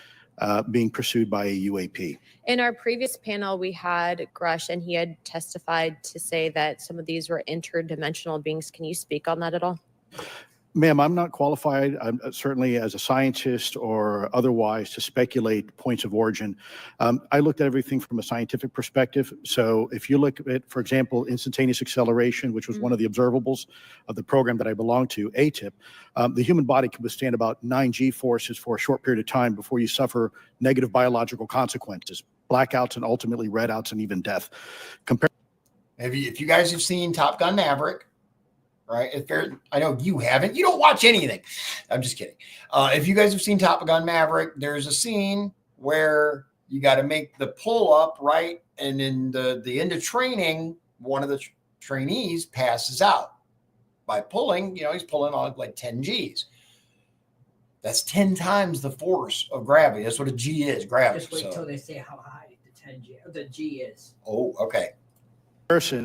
being pursued by a UAP. In our previous panel, we had Grush, and he had testified to say that some of these were interdimensional beings. Can you speak on that at all? Ma'am, I'm not qualified, certainly as a scientist or otherwise, to speculate points of origin. I looked at everything from a scientific perspective. So if you look at, for example, instantaneous acceleration, which was one of the observables of the program that I belong to, ATIP, the human body can withstand about 9 G-forces for a short period of time before you suffer negative biological consequences, blackouts and ultimately redouts and even death. If you guys have seen Top Gun Maverick, right? I know you haven't. You don't watch anything. I'm just kidding. If you guys have seen Top Gun Maverick, there's a scene where you got to make the pull up, right? And in the end of training, one of the trainees passes out by pulling. He's pulling on like 10 Gs. That's 10 times the force of gravity. That's what a G is, gravity. Just wait till they say how high the G is. Oh, okay.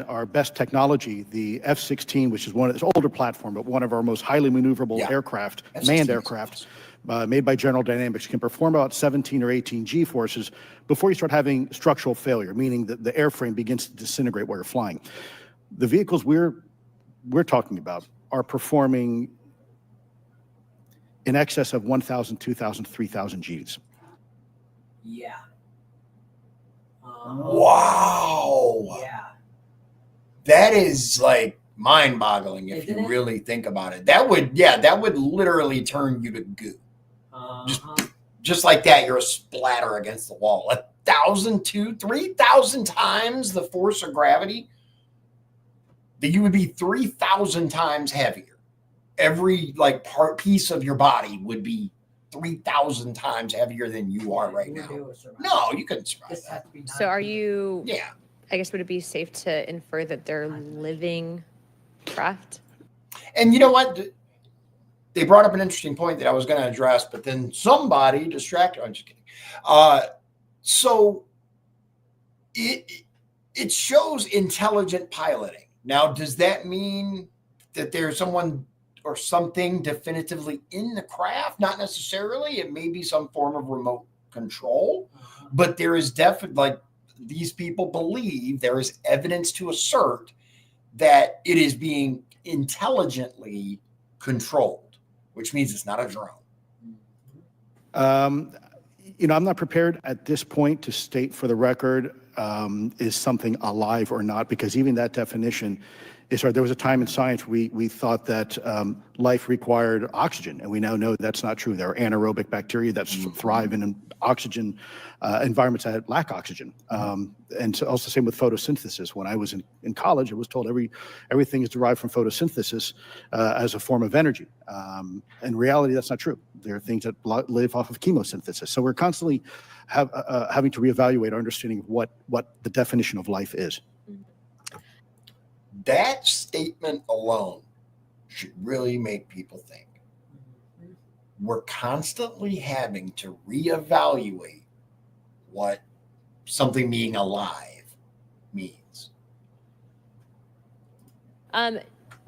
Our best technology, the F-16, which is one of its older platform, but one of our most highly maneuverable aircraft, manned aircraft, made by General Dynamics, can perform about 17 or 18 G-forces before you start having structural failure, meaning that the airframe begins to disintegrate while you're flying. The vehicles we're talking about are performing in excess of 1,000, 2,000, 3,000 Gs. Yeah. Wow. Yeah. That is like mind-boggling if Isn't you it? really think about it. That would literally turn you to goo. Just like that, you're a splatter against the wall. 1,000, 2,000, 3,000 times the force of gravity. That you would be 3,000 times heavier. Every piece of your body would be 3,000 times heavier than you are right now. No, you couldn't survive that. So are you? Yeah. I guess would it be safe to infer that they're living craft? And you know what? They brought up an interesting point that I was going to address, but then somebody distracted. I'm just kidding. So it shows intelligent piloting. Now, does that mean that there's someone or something definitively in the craft? Not necessarily. It may be some form of remote control, but there is definitely, like, these people believe there is evidence to assert that it is being intelligently controlled, which means it's not a drone. I'm not prepared at this point to state for the record is something alive or not, because even that definition is hard. There was a time in science we thought that life required oxygen, and we now know that's not true. There are anaerobic bacteria that thrive in oxygen environments that lack oxygen. And so also same with photosynthesis. When I was in college, I was told everything is derived from photosynthesis as a form of energy. In reality, that's not true. There are things that live off of chemosynthesis. So we're constantly having to reevaluate our understanding of what the definition of life is. That statement alone should really make people think. We're constantly having to reevaluate what something being alive means.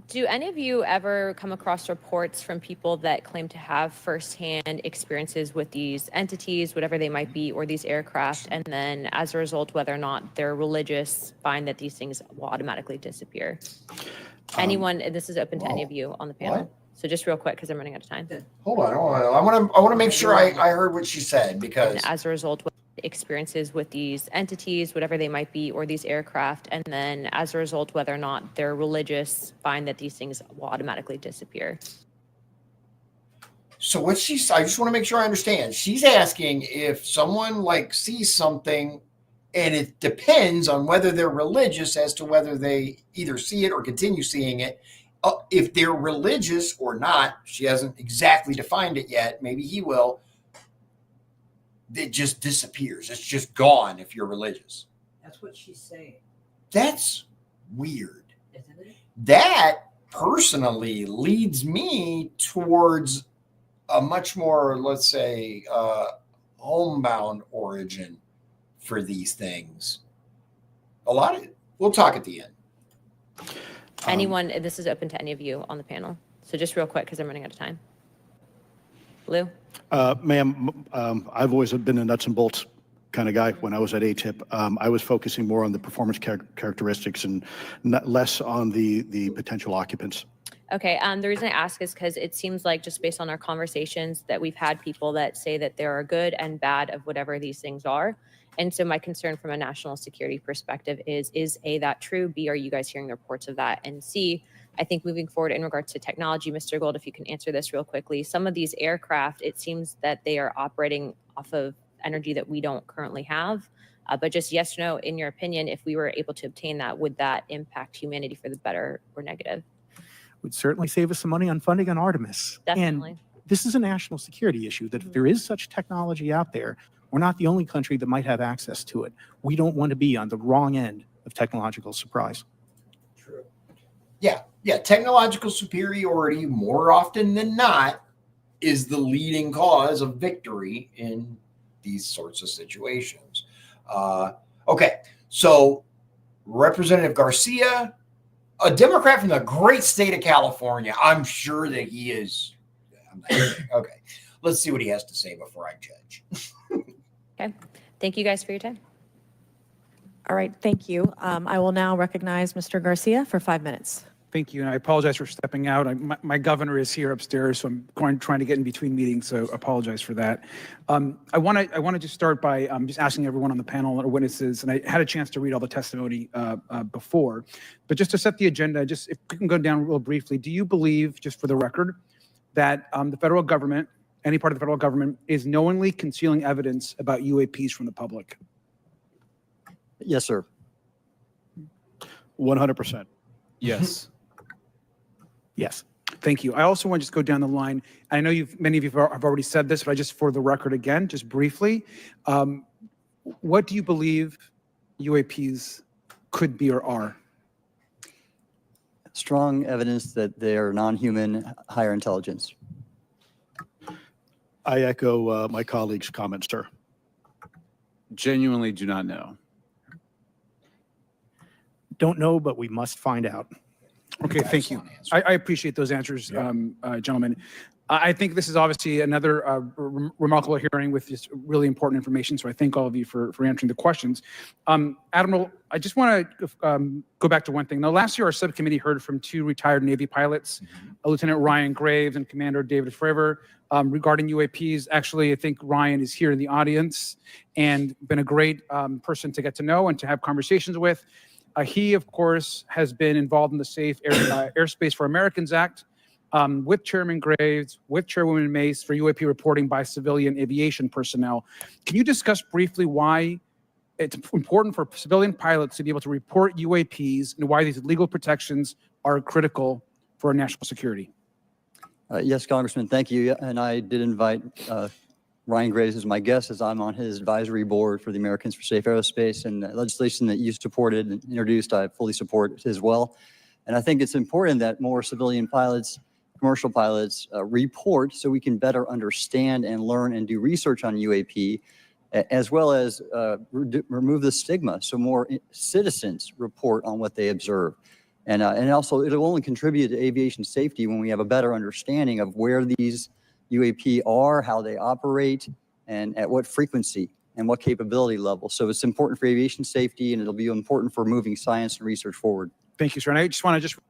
Do any of you ever come across reports from people that claim to have firsthand experiences with these entities, whatever they might be, or these aircraft, and then as a result, whether or not they're religious, find that these things will automatically disappear? Anyone, and this is open to any of you on the panel. What? So just real quick, because I'm running out of time. Hold on. I want to make sure I heard what she said, because And as a result, experiences with these entities, whatever they might be, or these aircraft, and then as a result, whether or not they're religious, find that these things will automatically disappear. So what I just want to make sure I understand. She's asking if someone sees something, and it depends on whether they're religious as to whether they either see it or continue seeing it. If they're religious or not, she hasn't exactly defined it yet. Maybe he will. It just disappears. It's just gone if you're religious. That's what she's saying. That's weird. Isn't it? That personally leads me towards a much more, let's say, homebound origin for these things. We'll talk at the end. Anyone, this is open to any of you on the panel. So just real quick, because I'm running out of time. Lou? Ma'am, I've always been a nuts and bolts kind of guy. When I was at ATIP, I was focusing more on the performance characteristics and less on the potential occupants. Okay, the reason I ask is because it seems like, just based on our conversations, that we've had people that say that there are good and bad of whatever these things are. And so my concern from a national security perspective is A, that true? B, are you guys hearing the reports of that? And C, I think moving forward in regards to technology, Mr. Gold, if you can answer this real quickly, some of these aircraft, it seems that they are operating off of energy that we don't currently have. But just yes or no, in your opinion, if we were able to obtain that, would that impact humanity for the better or negative? Would certainly save us some money on funding on Artemis. Definitely. And this is a national security issue, that if there is such technology out there, we're not the only country that might have access to it. We don't want to be on the wrong end of technological surprise. True. Yeah. Technological superiority, more often than not, is the leading cause of victory in these sorts of situations. Okay, so Representative Garcia, a Democrat from the great state of California, I'm sure that he is. Okay, let's see what he has to say before I judge. Okay, thank you guys for your time. All right, thank you. I will now recognize Mr. Garcia for 5 minutes. Thank you, and I apologize for stepping out. My governor is here upstairs, so I'm trying to get in between meetings, so apologize for that. I want to just start by just asking everyone on the panel or witnesses, and I had a chance to read all the testimony before, but just to set the agenda, just if we can go down real briefly, do you believe, just for the record, that the federal government, any part of the federal government, is knowingly concealing evidence about UAPs from the public? Yes, sir. 100%. Yes. Yes. Thank you. I also want to just go down the line. I know many of you have already said this, but I just, for the record again, just briefly, what do you believe UAPs could be or are? Strong evidence that they are non-human, higher intelligence. I echo my colleague's comments, sir. Genuinely do not know. Don't know, but we must find out. Okay, thank you. I appreciate those answers, gentlemen. I think this is obviously another remarkable hearing with just really important information, so I thank all of you for answering the questions. Admiral, I just want to go back to one thing. Now, last year, our subcommittee heard from 2 retired Navy pilots, Lieutenant Ryan Graves and Commander David Fravor, regarding UAPs. Actually, I think Ryan is here in the audience and been a great person to get to know and to have conversations with. He, of course, has been involved in the Safe Airspace for Americans Act, with Chairman Graves, with Chairwoman Mace for UAP reporting by civilian aviation personnel. Can you discuss briefly why it's important for civilian pilots to be able to report UAPs and why these legal protections are critical for our national security? Yes, Congressman, thank you. And I did invite Ryan Graves as my guest, as I'm on his advisory board for the Americans for Safe Aerospace, and legislation that you supported and introduced, I fully support as well. And I think it's important that more civilian pilots, commercial pilots report so we can better understand and learn and do research on UAP, as well as remove the stigma so more citizens report on what they observe. And also, it'll only contribute to aviation safety when we have a better understanding of where these UAP are, how they operate, and at what frequency and what capability level. So it's important for aviation safety, and it'll be important for moving science and research forward. Thank you, sir. And I just want to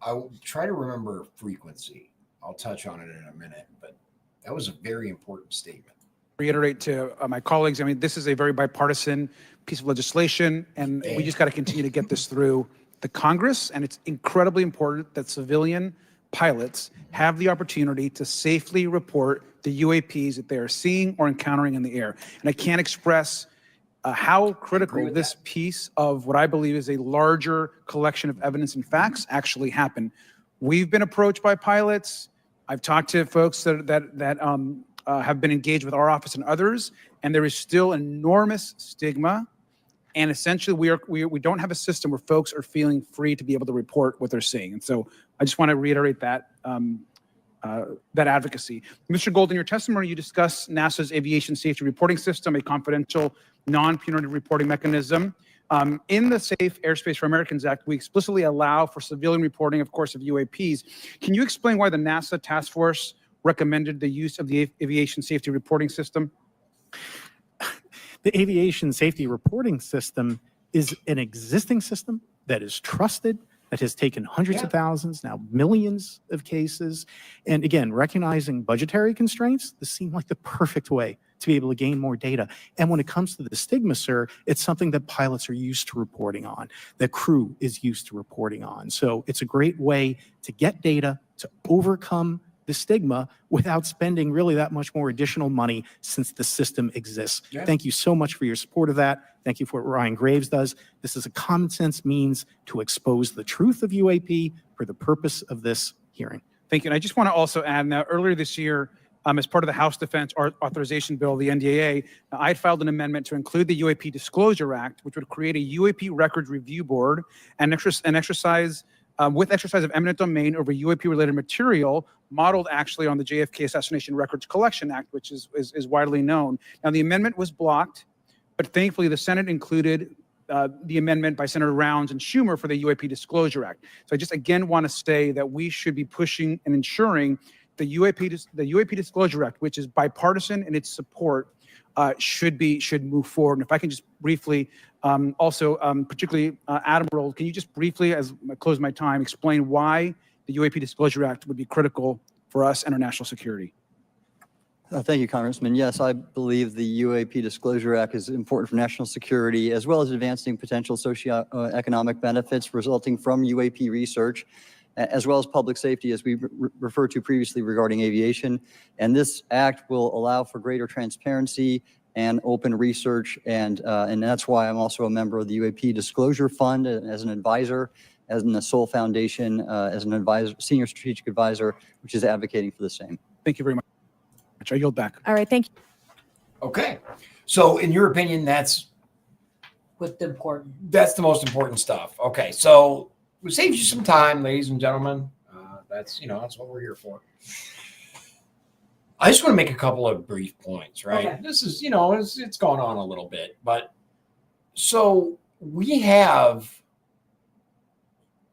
I'll try to remember frequency. I'll touch on it in a minute, but that was a very important statement. reiterate to my colleagues, I mean, this is a very bipartisan piece of legislation, and we just got to continue to get this through the Congress. And it's incredibly important that civilian pilots have the opportunity to safely report the UAPs that they are seeing or encountering in the air. And I can't express how critical this piece of what I believe is a larger collection of evidence and facts actually happen. We've been approached by pilots. I've talked to folks that have been engaged with our office and others, and there is still enormous stigma. And essentially, we don't have a system where folks are feeling free to be able to report what they're seeing. And so I just want to reiterate that that advocacy. Mr. Gold, in your testimony, you discussed NASA's aviation safety reporting system, a confidential, non-punitive reporting mechanism. In the Safe Airspace for Americans Act, we explicitly allow for civilian reporting, of course, of UAPs. Can you explain why the NASA task force recommended the use of the aviation safety reporting system? The aviation safety reporting system is an existing system that is trusted, that has taken hundreds of thousands, now millions of cases. And again, recognizing budgetary constraints, this seemed like the perfect way to be able to gain more data. And when it comes to the stigma, sir, it's something that pilots are used to reporting on, that crew is used to reporting on. So it's a great way to get data, to overcome the stigma without spending really that much more additional money since the system exists. Yeah. Thank you so much for your support of that. Thank you for what Ryan Graves does. This is a common sense means to expose the truth of UAP for the purpose of this hearing. Thank you. And I just want to also add, now earlier this year, as part of the House Defense Authorization Bill, the NDAA, I had filed an amendment to include the UAP Disclosure Act, which would create a UAP Records Review Board and exercise with exercise of eminent domain over UAP-related material, modeled actually on the JFK Assassination Records Collection Act, which is widely known. Now, the amendment was blocked, but thankfully the Senate included the amendment by Senator Rounds and Schumer for the UAP Disclosure Act. So I just again want to say that we should be pushing and ensuring the UAP Disclosure Act, which is bipartisan in its support, should move forward. And if I can just briefly, particularly Admiral, can you just briefly, as I close my time, explain why the UAP Disclosure Act would be critical for us and our national security? Thank you, Congressman. Yes, I believe the UAP Disclosure Act is important for national security, as well as advancing potential socioeconomic benefits resulting from UAP research, as well as public safety, as we referred to previously regarding aviation. And this act will allow for greater transparency and open research, and that's why I'm also a member of the UAP Disclosure Fund as an advisor, as in the Soul Foundation, as an advisor, senior strategic advisor, which is advocating for the same. Thank you very much. I yield back. All right, thank you. Okay. So in your opinion, that's the most important stuff. Okay. So we saved you some time, ladies and gentlemen. That's what we're here for. I just want to make a couple of brief points, right? Okay. This is, it's gone on a little bit, but so we have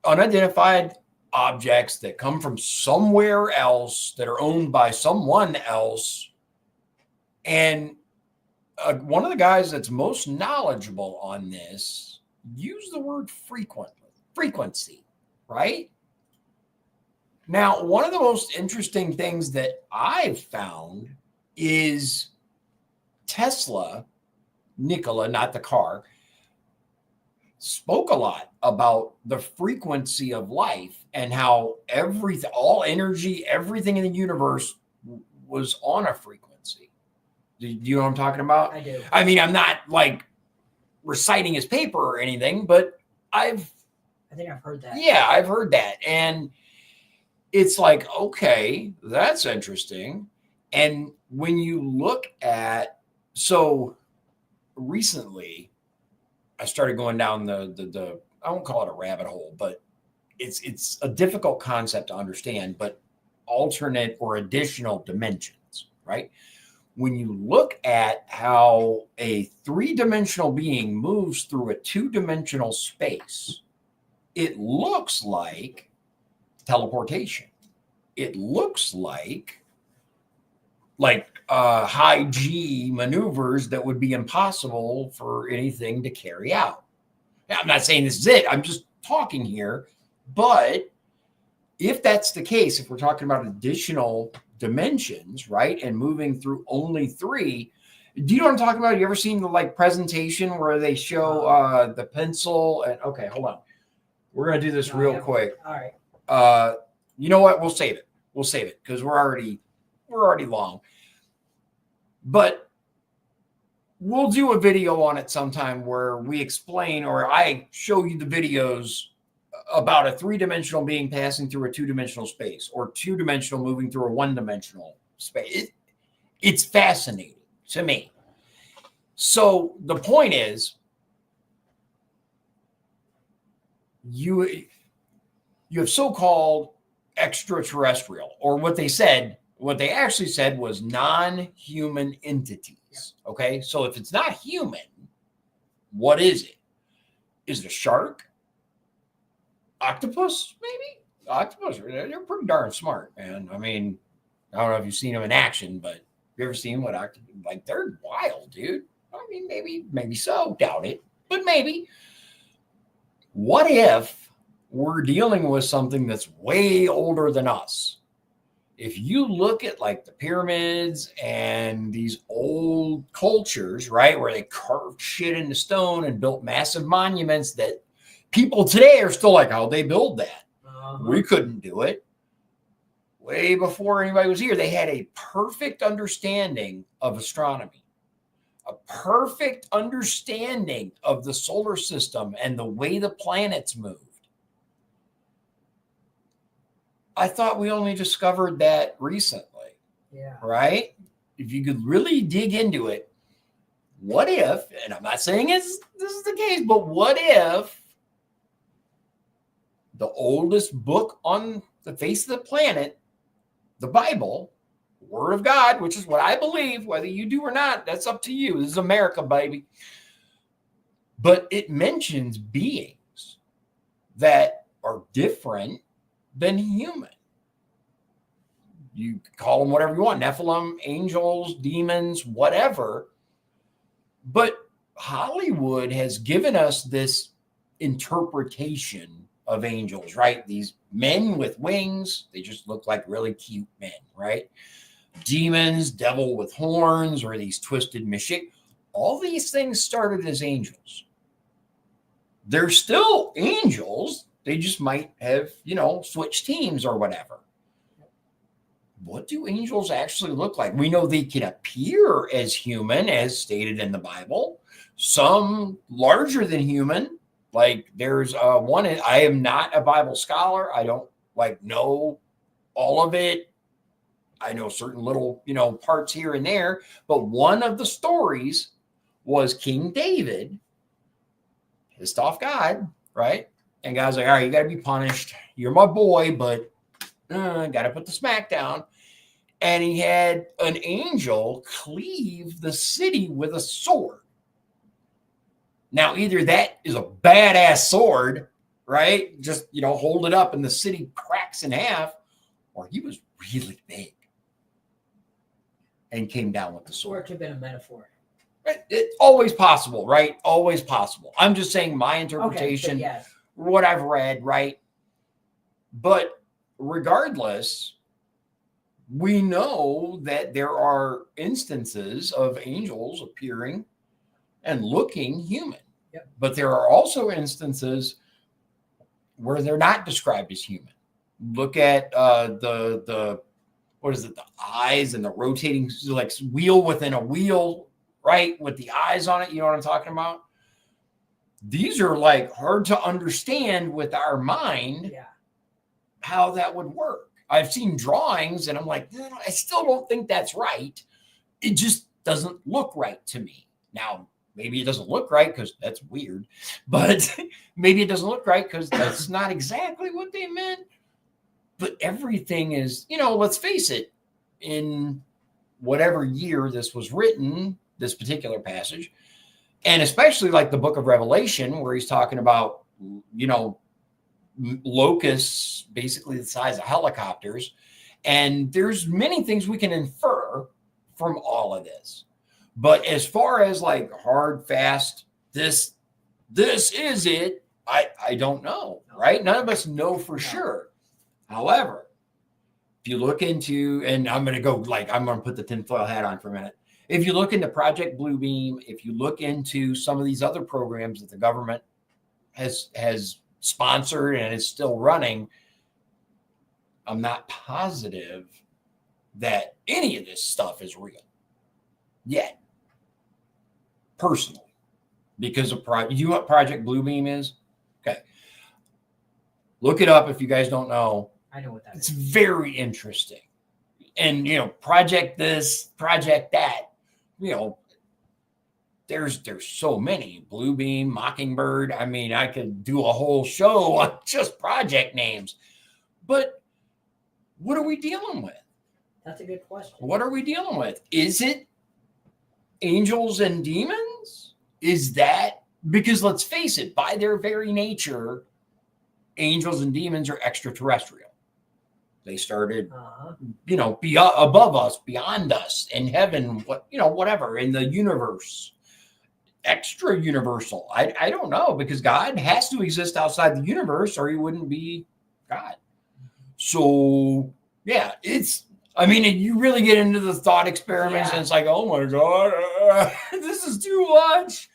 unidentified objects that come from somewhere else that are owned by someone else. And one of the guys that's most knowledgeable on this used the word frequency, right? Now, one of the most interesting things that I've found is Tesla, Nikola, not the car, spoke a lot about the frequency of life and how all energy, everything in the universe was on a frequency. Do you know what I'm talking about? I do. I mean, I'm not like reciting his paper or anything, but I think I've heard that. Yeah, I've heard that. And it's like, okay, that's interesting. And when you look at, so recently, I started going down the I won't call it a rabbit hole, but it's a difficult concept to understand, but alternate or additional dimensions, right? When you look at how a three-dimensional being moves through a two-dimensional space, it looks like teleportation. It looks like high G maneuvers that would be impossible for anything to carry out. Now, I'm not saying this is it. I'm just talking here. But if that's the case, if we're talking about additional dimensions, right, and moving through only three, do you know what I'm talking about? You ever seen the presentation where they show the pencil? And okay, hold on. We're gonna do this real quick. All right. You know what? We'll save it. We'll save it because we're already long. But we'll do a video on it sometime where we explain, or I show you the videos about a three-dimensional being passing through a two-dimensional space, or two-dimensional moving through a one-dimensional space. It's fascinating to me. So the point is, you have so-called extraterrestrial, or what they actually said was non-human entities. Okay, so if it's not human, what is it? Is it a shark? Octopus, maybe? Octopus, they're pretty darn smart, man. I mean, I don't know if you've seen them in action, but have you ever seen what octopus, they're wild, dude. I mean, maybe so, doubt it, but maybe. What if we're dealing with something that's way older than us? If you look at the pyramids and these old cultures, right, where they carved shit into stone and built massive monuments that people today are still like, how'd they build that? We couldn't do it. Way before anybody was here, they had a perfect understanding of astronomy, a perfect understanding of the solar system and the way the planets moved. I thought we only discovered that recently. Yeah. Right? If you could really dig into it, what if, and I'm not saying this is the case, but what if the oldest book on the face of the planet, the Bible, Word of God, which is what I believe, whether you do or not, that's up to you. This is America, baby. But it mentions beings that are different than human. You call them whatever you want, Nephilim, angels, demons, whatever. But Hollywood has given us this interpretation of angels, right? These men with wings, they just look like really cute men, right? Demons, devil with horns, or these twisted mishik. All these things started as angels. They're still angels. They just might have, switched teams or whatever. What do angels actually look like? We know they can appear as human, as stated in the Bible. Some larger than human. There's one, I am not a Bible scholar. I don't know all of it. I know certain little, parts here and there. But one of the stories was King David pissed off God, right? And God's like, all right, you got to be punished. You're my boy, but got to put the smack down. And he had an angel cleave the city with a sword. Now, either that is a badass sword, right? Just, hold it up and the city cracks in half, or he was really big and came down with the Or it sword. could have been a metaphor. It's always possible, right? Always possible. I'm just saying my interpretation, Okay, yes. what I've read, right? But regardless, we know that there are instances of angels appearing and looking human. Yep. But there are also instances where they're not described as human. Look at the what is it? The eyes and the rotating like wheel within a wheel, right? With the eyes on it. You know what I'm talking about? These are like hard to understand with our mind. Yeah. How that would work. I've seen drawings and I'm like, I still don't think that's right. It just doesn't look right to me. Now, maybe it doesn't look right because that's weird, but maybe it doesn't look right because that's not exactly what they meant. But everything is, let's face it, in whatever year this was written, this particular passage, and especially like the book of Revelation, where he's talking about, locusts basically the size of helicopters, and there's many things we can infer from all of this. But as far as like hard, fast, this is it, I don't know, right? None of us know for sure. However, if you look into, and I'm going to put the tinfoil hat on for a minute. If you look into Project Bluebeam, if you look into some of these other programs that the government has sponsored and is still running, I'm not positive that any of this stuff is real yet, personally, because of you know what Project Bluebeam is? Okay. Look it up if you guys don't know. I know what that It's is. very interesting. And, project this, project that, there's so many. Bluebeam, Mockingbird. I mean, I could do a whole show on just project names. But what are we dealing with? That's a good question. What are we dealing with? Is it angels and demons? Is that, because let's face it, by their very nature, angels and demons are extraterrestrial. They started, above us, beyond us, in heaven, whatever, in the universe. Extra universal. I don't know, because God has to exist outside the universe or he wouldn't be God. So yeah, you really get into the thought experiments and it's like, oh my God, this is too much.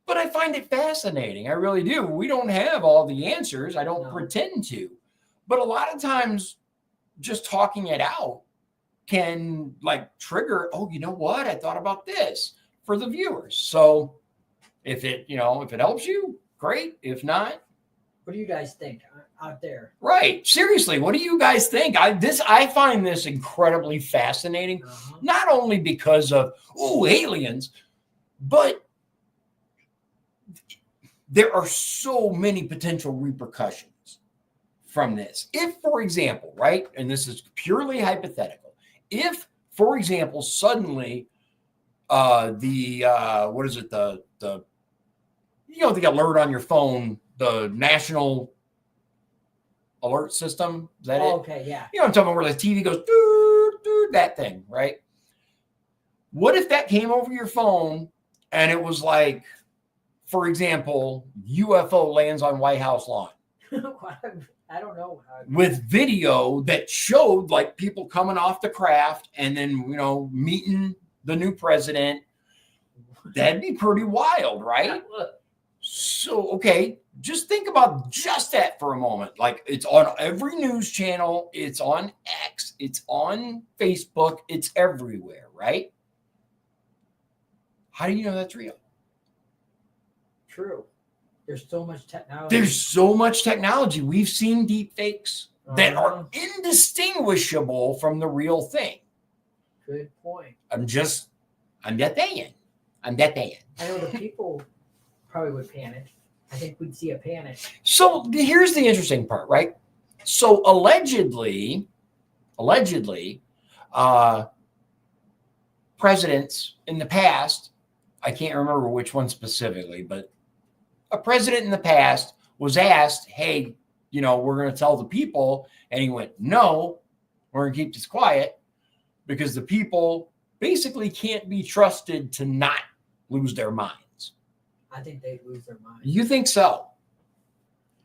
But I find it fascinating. I really do. We don't have all the answers. I don't pretend to. But a lot of times just talking it out can trigger, oh, you know what? I thought about this for the viewers. So if it helps you, great. If not, what do you guys think out there? Right. Seriously, what do you guys think? I find this incredibly fascinating, not only because of aliens, but there are so many potential repercussions from this. If, for example, right, and this is purely hypothetical, if, for example, suddenly the alert on your phone, the national alert system, is that it? Okay, yeah. I'm talking about where the TV goes, doo, doo, that thing, right? What if that came over your phone and it was like, for example, UFO lands on White House lawn? I don't know. With video that showed people coming off the craft and then, meeting the new president. That'd be pretty wild, right? So, okay, just think about just that for a moment. It's on every news channel. It's on X. It's on Facebook. It's everywhere, right? How do you know that's real? True. There's so much technology. We've seen deep fakes that are indistinguishable from the real thing. Good point. I'm just saying. I know the people probably would panic. I think we'd see a panic. So here's the interesting part, right? So allegedly, presidents in the past I can't remember which one specifically, but a president in the past was asked, hey, we're going to tell the people. And he went, no, we're going to keep this quiet because the people basically can't be trusted to not lose their minds. I think they'd lose their minds. You think so?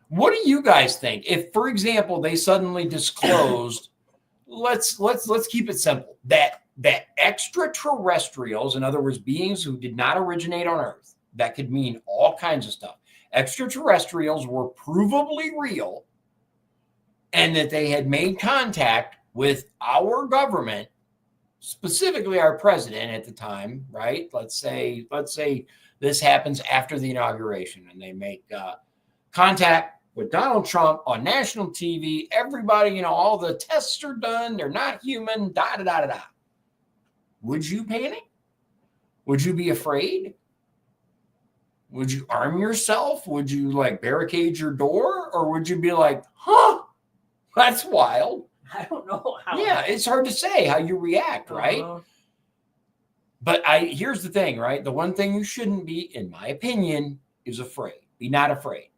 What do you guys think? If, for example, they suddenly disclosed, let's keep it simple, that extraterrestrials, in other words, beings who did not originate on Earth, that could mean all kinds of stuff. Extraterrestrials were provably real and that they had made contact with our government, specifically our president at the time, right? Let's say this happens after the inauguration and they make contact with Donald Trump on national TV. Everybody, all the tests are done. They're not human, da-da-da-da-da. Would you panic? Would you be afraid? Would you arm yourself? Would you barricade your door? Or would you be like, huh, that's wild? I don't know how. Yeah, it's hard to say how you react, right? But here's the thing, right? The one thing you shouldn't be, in my opinion, is afraid. Be not afraid.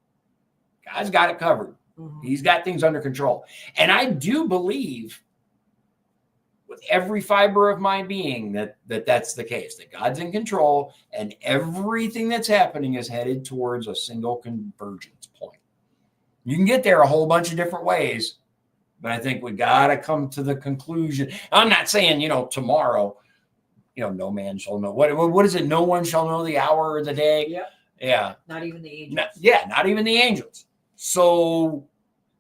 God's got it covered. Mm-hmm. He's got things under control. And I do believe with every fiber of my being that's the case, that God's in control and everything that's happening is headed towards a single convergence point. You can get there a whole bunch of different ways, but I think we got to come to the conclusion. I'm not saying, tomorrow, no man shall know. What is it? No one shall know the hour or the day. Yeah. Yeah. Not even the angels. Not even the angels. So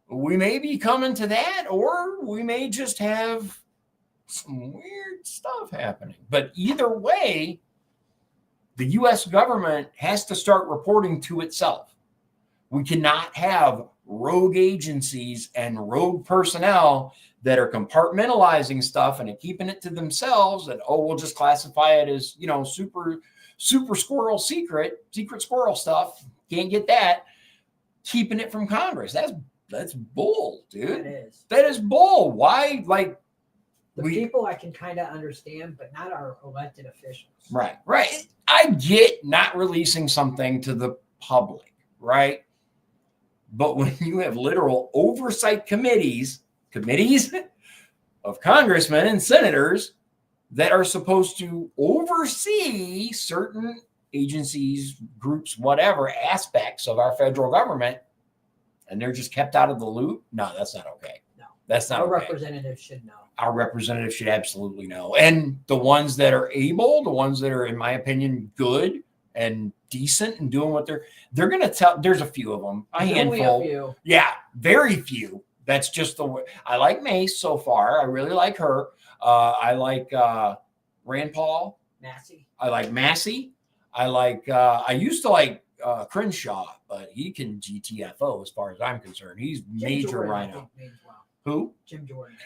we may be coming to that, or we may just have some weird stuff happening. But either way, the U.S. government has to start reporting to itself. We cannot have rogue agencies and rogue personnel that are compartmentalizing stuff and keeping it to themselves, and we'll just classify it as super squirrel secret squirrel stuff. Can't get that. Keeping it from Congress. That's bull, dude. That is bull. Why? The people I can kind of understand, but not our elected officials. Right. I get not releasing something to the public, right? But when you have literal oversight committees of congressmen and senators that are supposed to oversee certain agencies, groups, whatever aspects of our federal government, and they're just kept out of the loop, no, that's not okay. No, that's not our okay. representatives should know. Our representatives should absolutely know. And the ones that are able, the ones that are, in my opinion, good and decent and doing what they're going to tell. There's a few of them, a handful. Only a few. Yeah, very few. That's just the way. I like Mace so far. I really like her. I like Rand Paul. Massey. I like Massey. I like, I used to like Crenshaw, but he can GTFO as far as I'm concerned. He's Jim major Jordan, I rhino. think, means well. Who? Jim Jordan.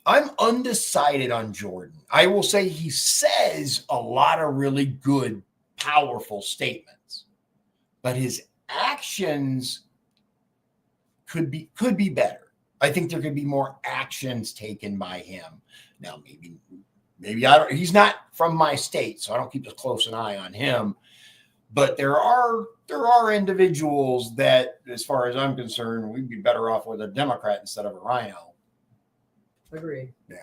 I'm undecided on Jordan. I will say he says a lot of really good, powerful statements, but his actions could be better. I think there could be more actions taken by him. Now, maybe I don't. He's not from my state, so I don't keep as close an eye on him. But there are individuals that, as far as I'm concerned, we'd be better off with a Democrat instead of a rhino. Agreed. Yeah,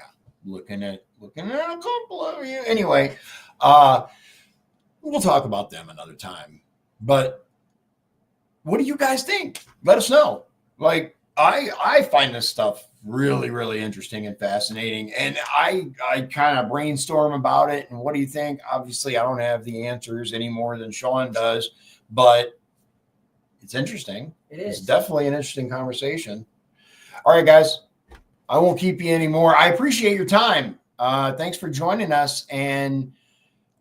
looking at a couple of you. Anyway, we'll talk about them another time. But what do you guys think? Let us know. I find this stuff really, really interesting and fascinating, and I kind of brainstorm about it. And what do you think? Obviously, I don't have the answers any more than Shawn does, but it's interesting. It's definitely an interesting conversation. All right, guys. I won't keep you anymore. I appreciate your time. Thanks for joining us. And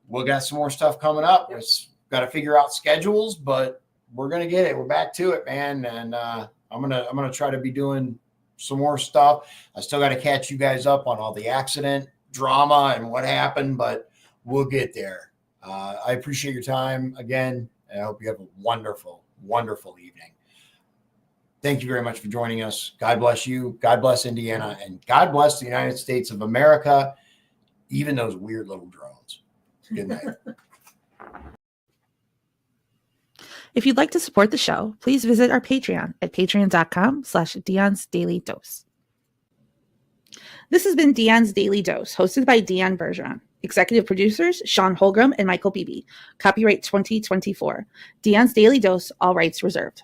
we'll got some more stuff coming up. We've got to figure out schedules, but we're going to get it. We're back to it, man. And I'm going to try to be doing some more stuff. I still got to catch you guys up on all the accident drama and what happened, but we'll get there. I appreciate your time again. And I hope you have a wonderful, wonderful evening. Thank you very much for joining us. God bless you. God bless Indiana. And God bless the United States of America. even those weird little drones. Good night. If you'd like to support the show, please visit our Patreon at patreon.com/Dion's Daily Dose. This has been Dion's Daily Dose, hosted by Dion Bergeron. Executive producers, Shawn Holmgren and Michael Beebe. Copyright 2024. Dion's Daily Dose, all rights reserved.